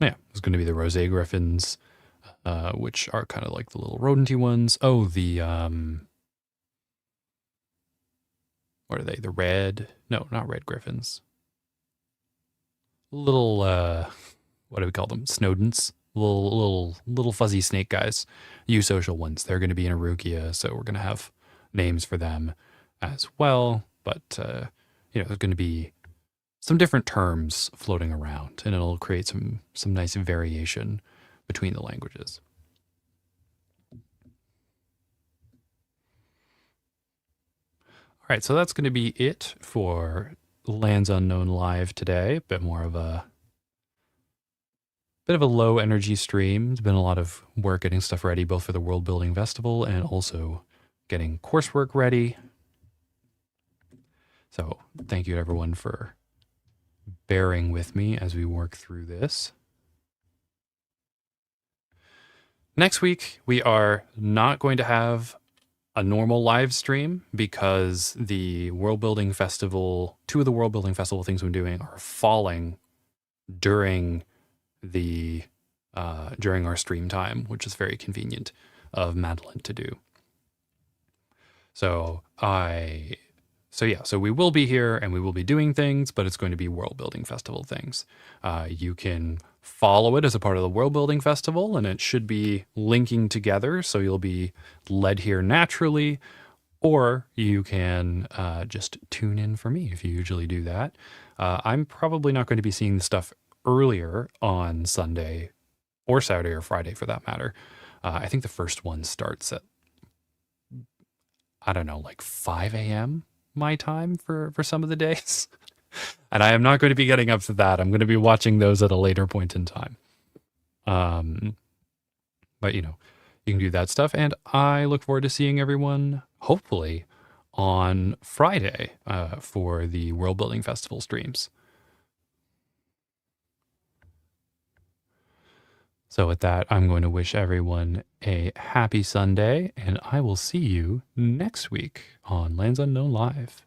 Yeah, it's going to be the rosé griffins, which are kind of like the little rodenty ones. Oh, the what are they? The red? No, not red griffins. Little what do we call them? Snowdens. Little fuzzy snake guys. Eusocial ones. They're going to be in Arukia, so we're going to have names for them as well. But there's going to be some different terms floating around, and it'll create some nice variation between the languages. All right, so that's going to be it for Lands Unknown Live today. Bit of a low energy stream. There's been a lot of work getting stuff ready, both for the World Building Festival and also getting coursework ready. So thank you to everyone for bearing with me as we work through this. Next week, we are not going to have a normal live stream because the World Building Festival, two of the World Building Festival things I'm doing are falling during our stream time, which is very convenient of Madeline to do. So we will be here and we will be doing things, but it's going to be World Building Festival things. You can follow it as a part of the World Building Festival, and it should be linking together, so you'll be led here naturally, or you can just tune in for me if you usually do that. I'm probably not going to be seeing the stuff earlier on Sunday or Saturday or Friday for that matter. I think the first one starts at, I don't know, like 5 a.m. my time for some of the days. And I am not going to be getting up to that. I'm going to be watching those at a later point in time. But you can do that stuff. And I look forward to seeing everyone, hopefully, on Friday for the World Building Festival streams. So with that, I'm going to wish everyone a happy Sunday, and I will see you next week on Lands Unknown Live.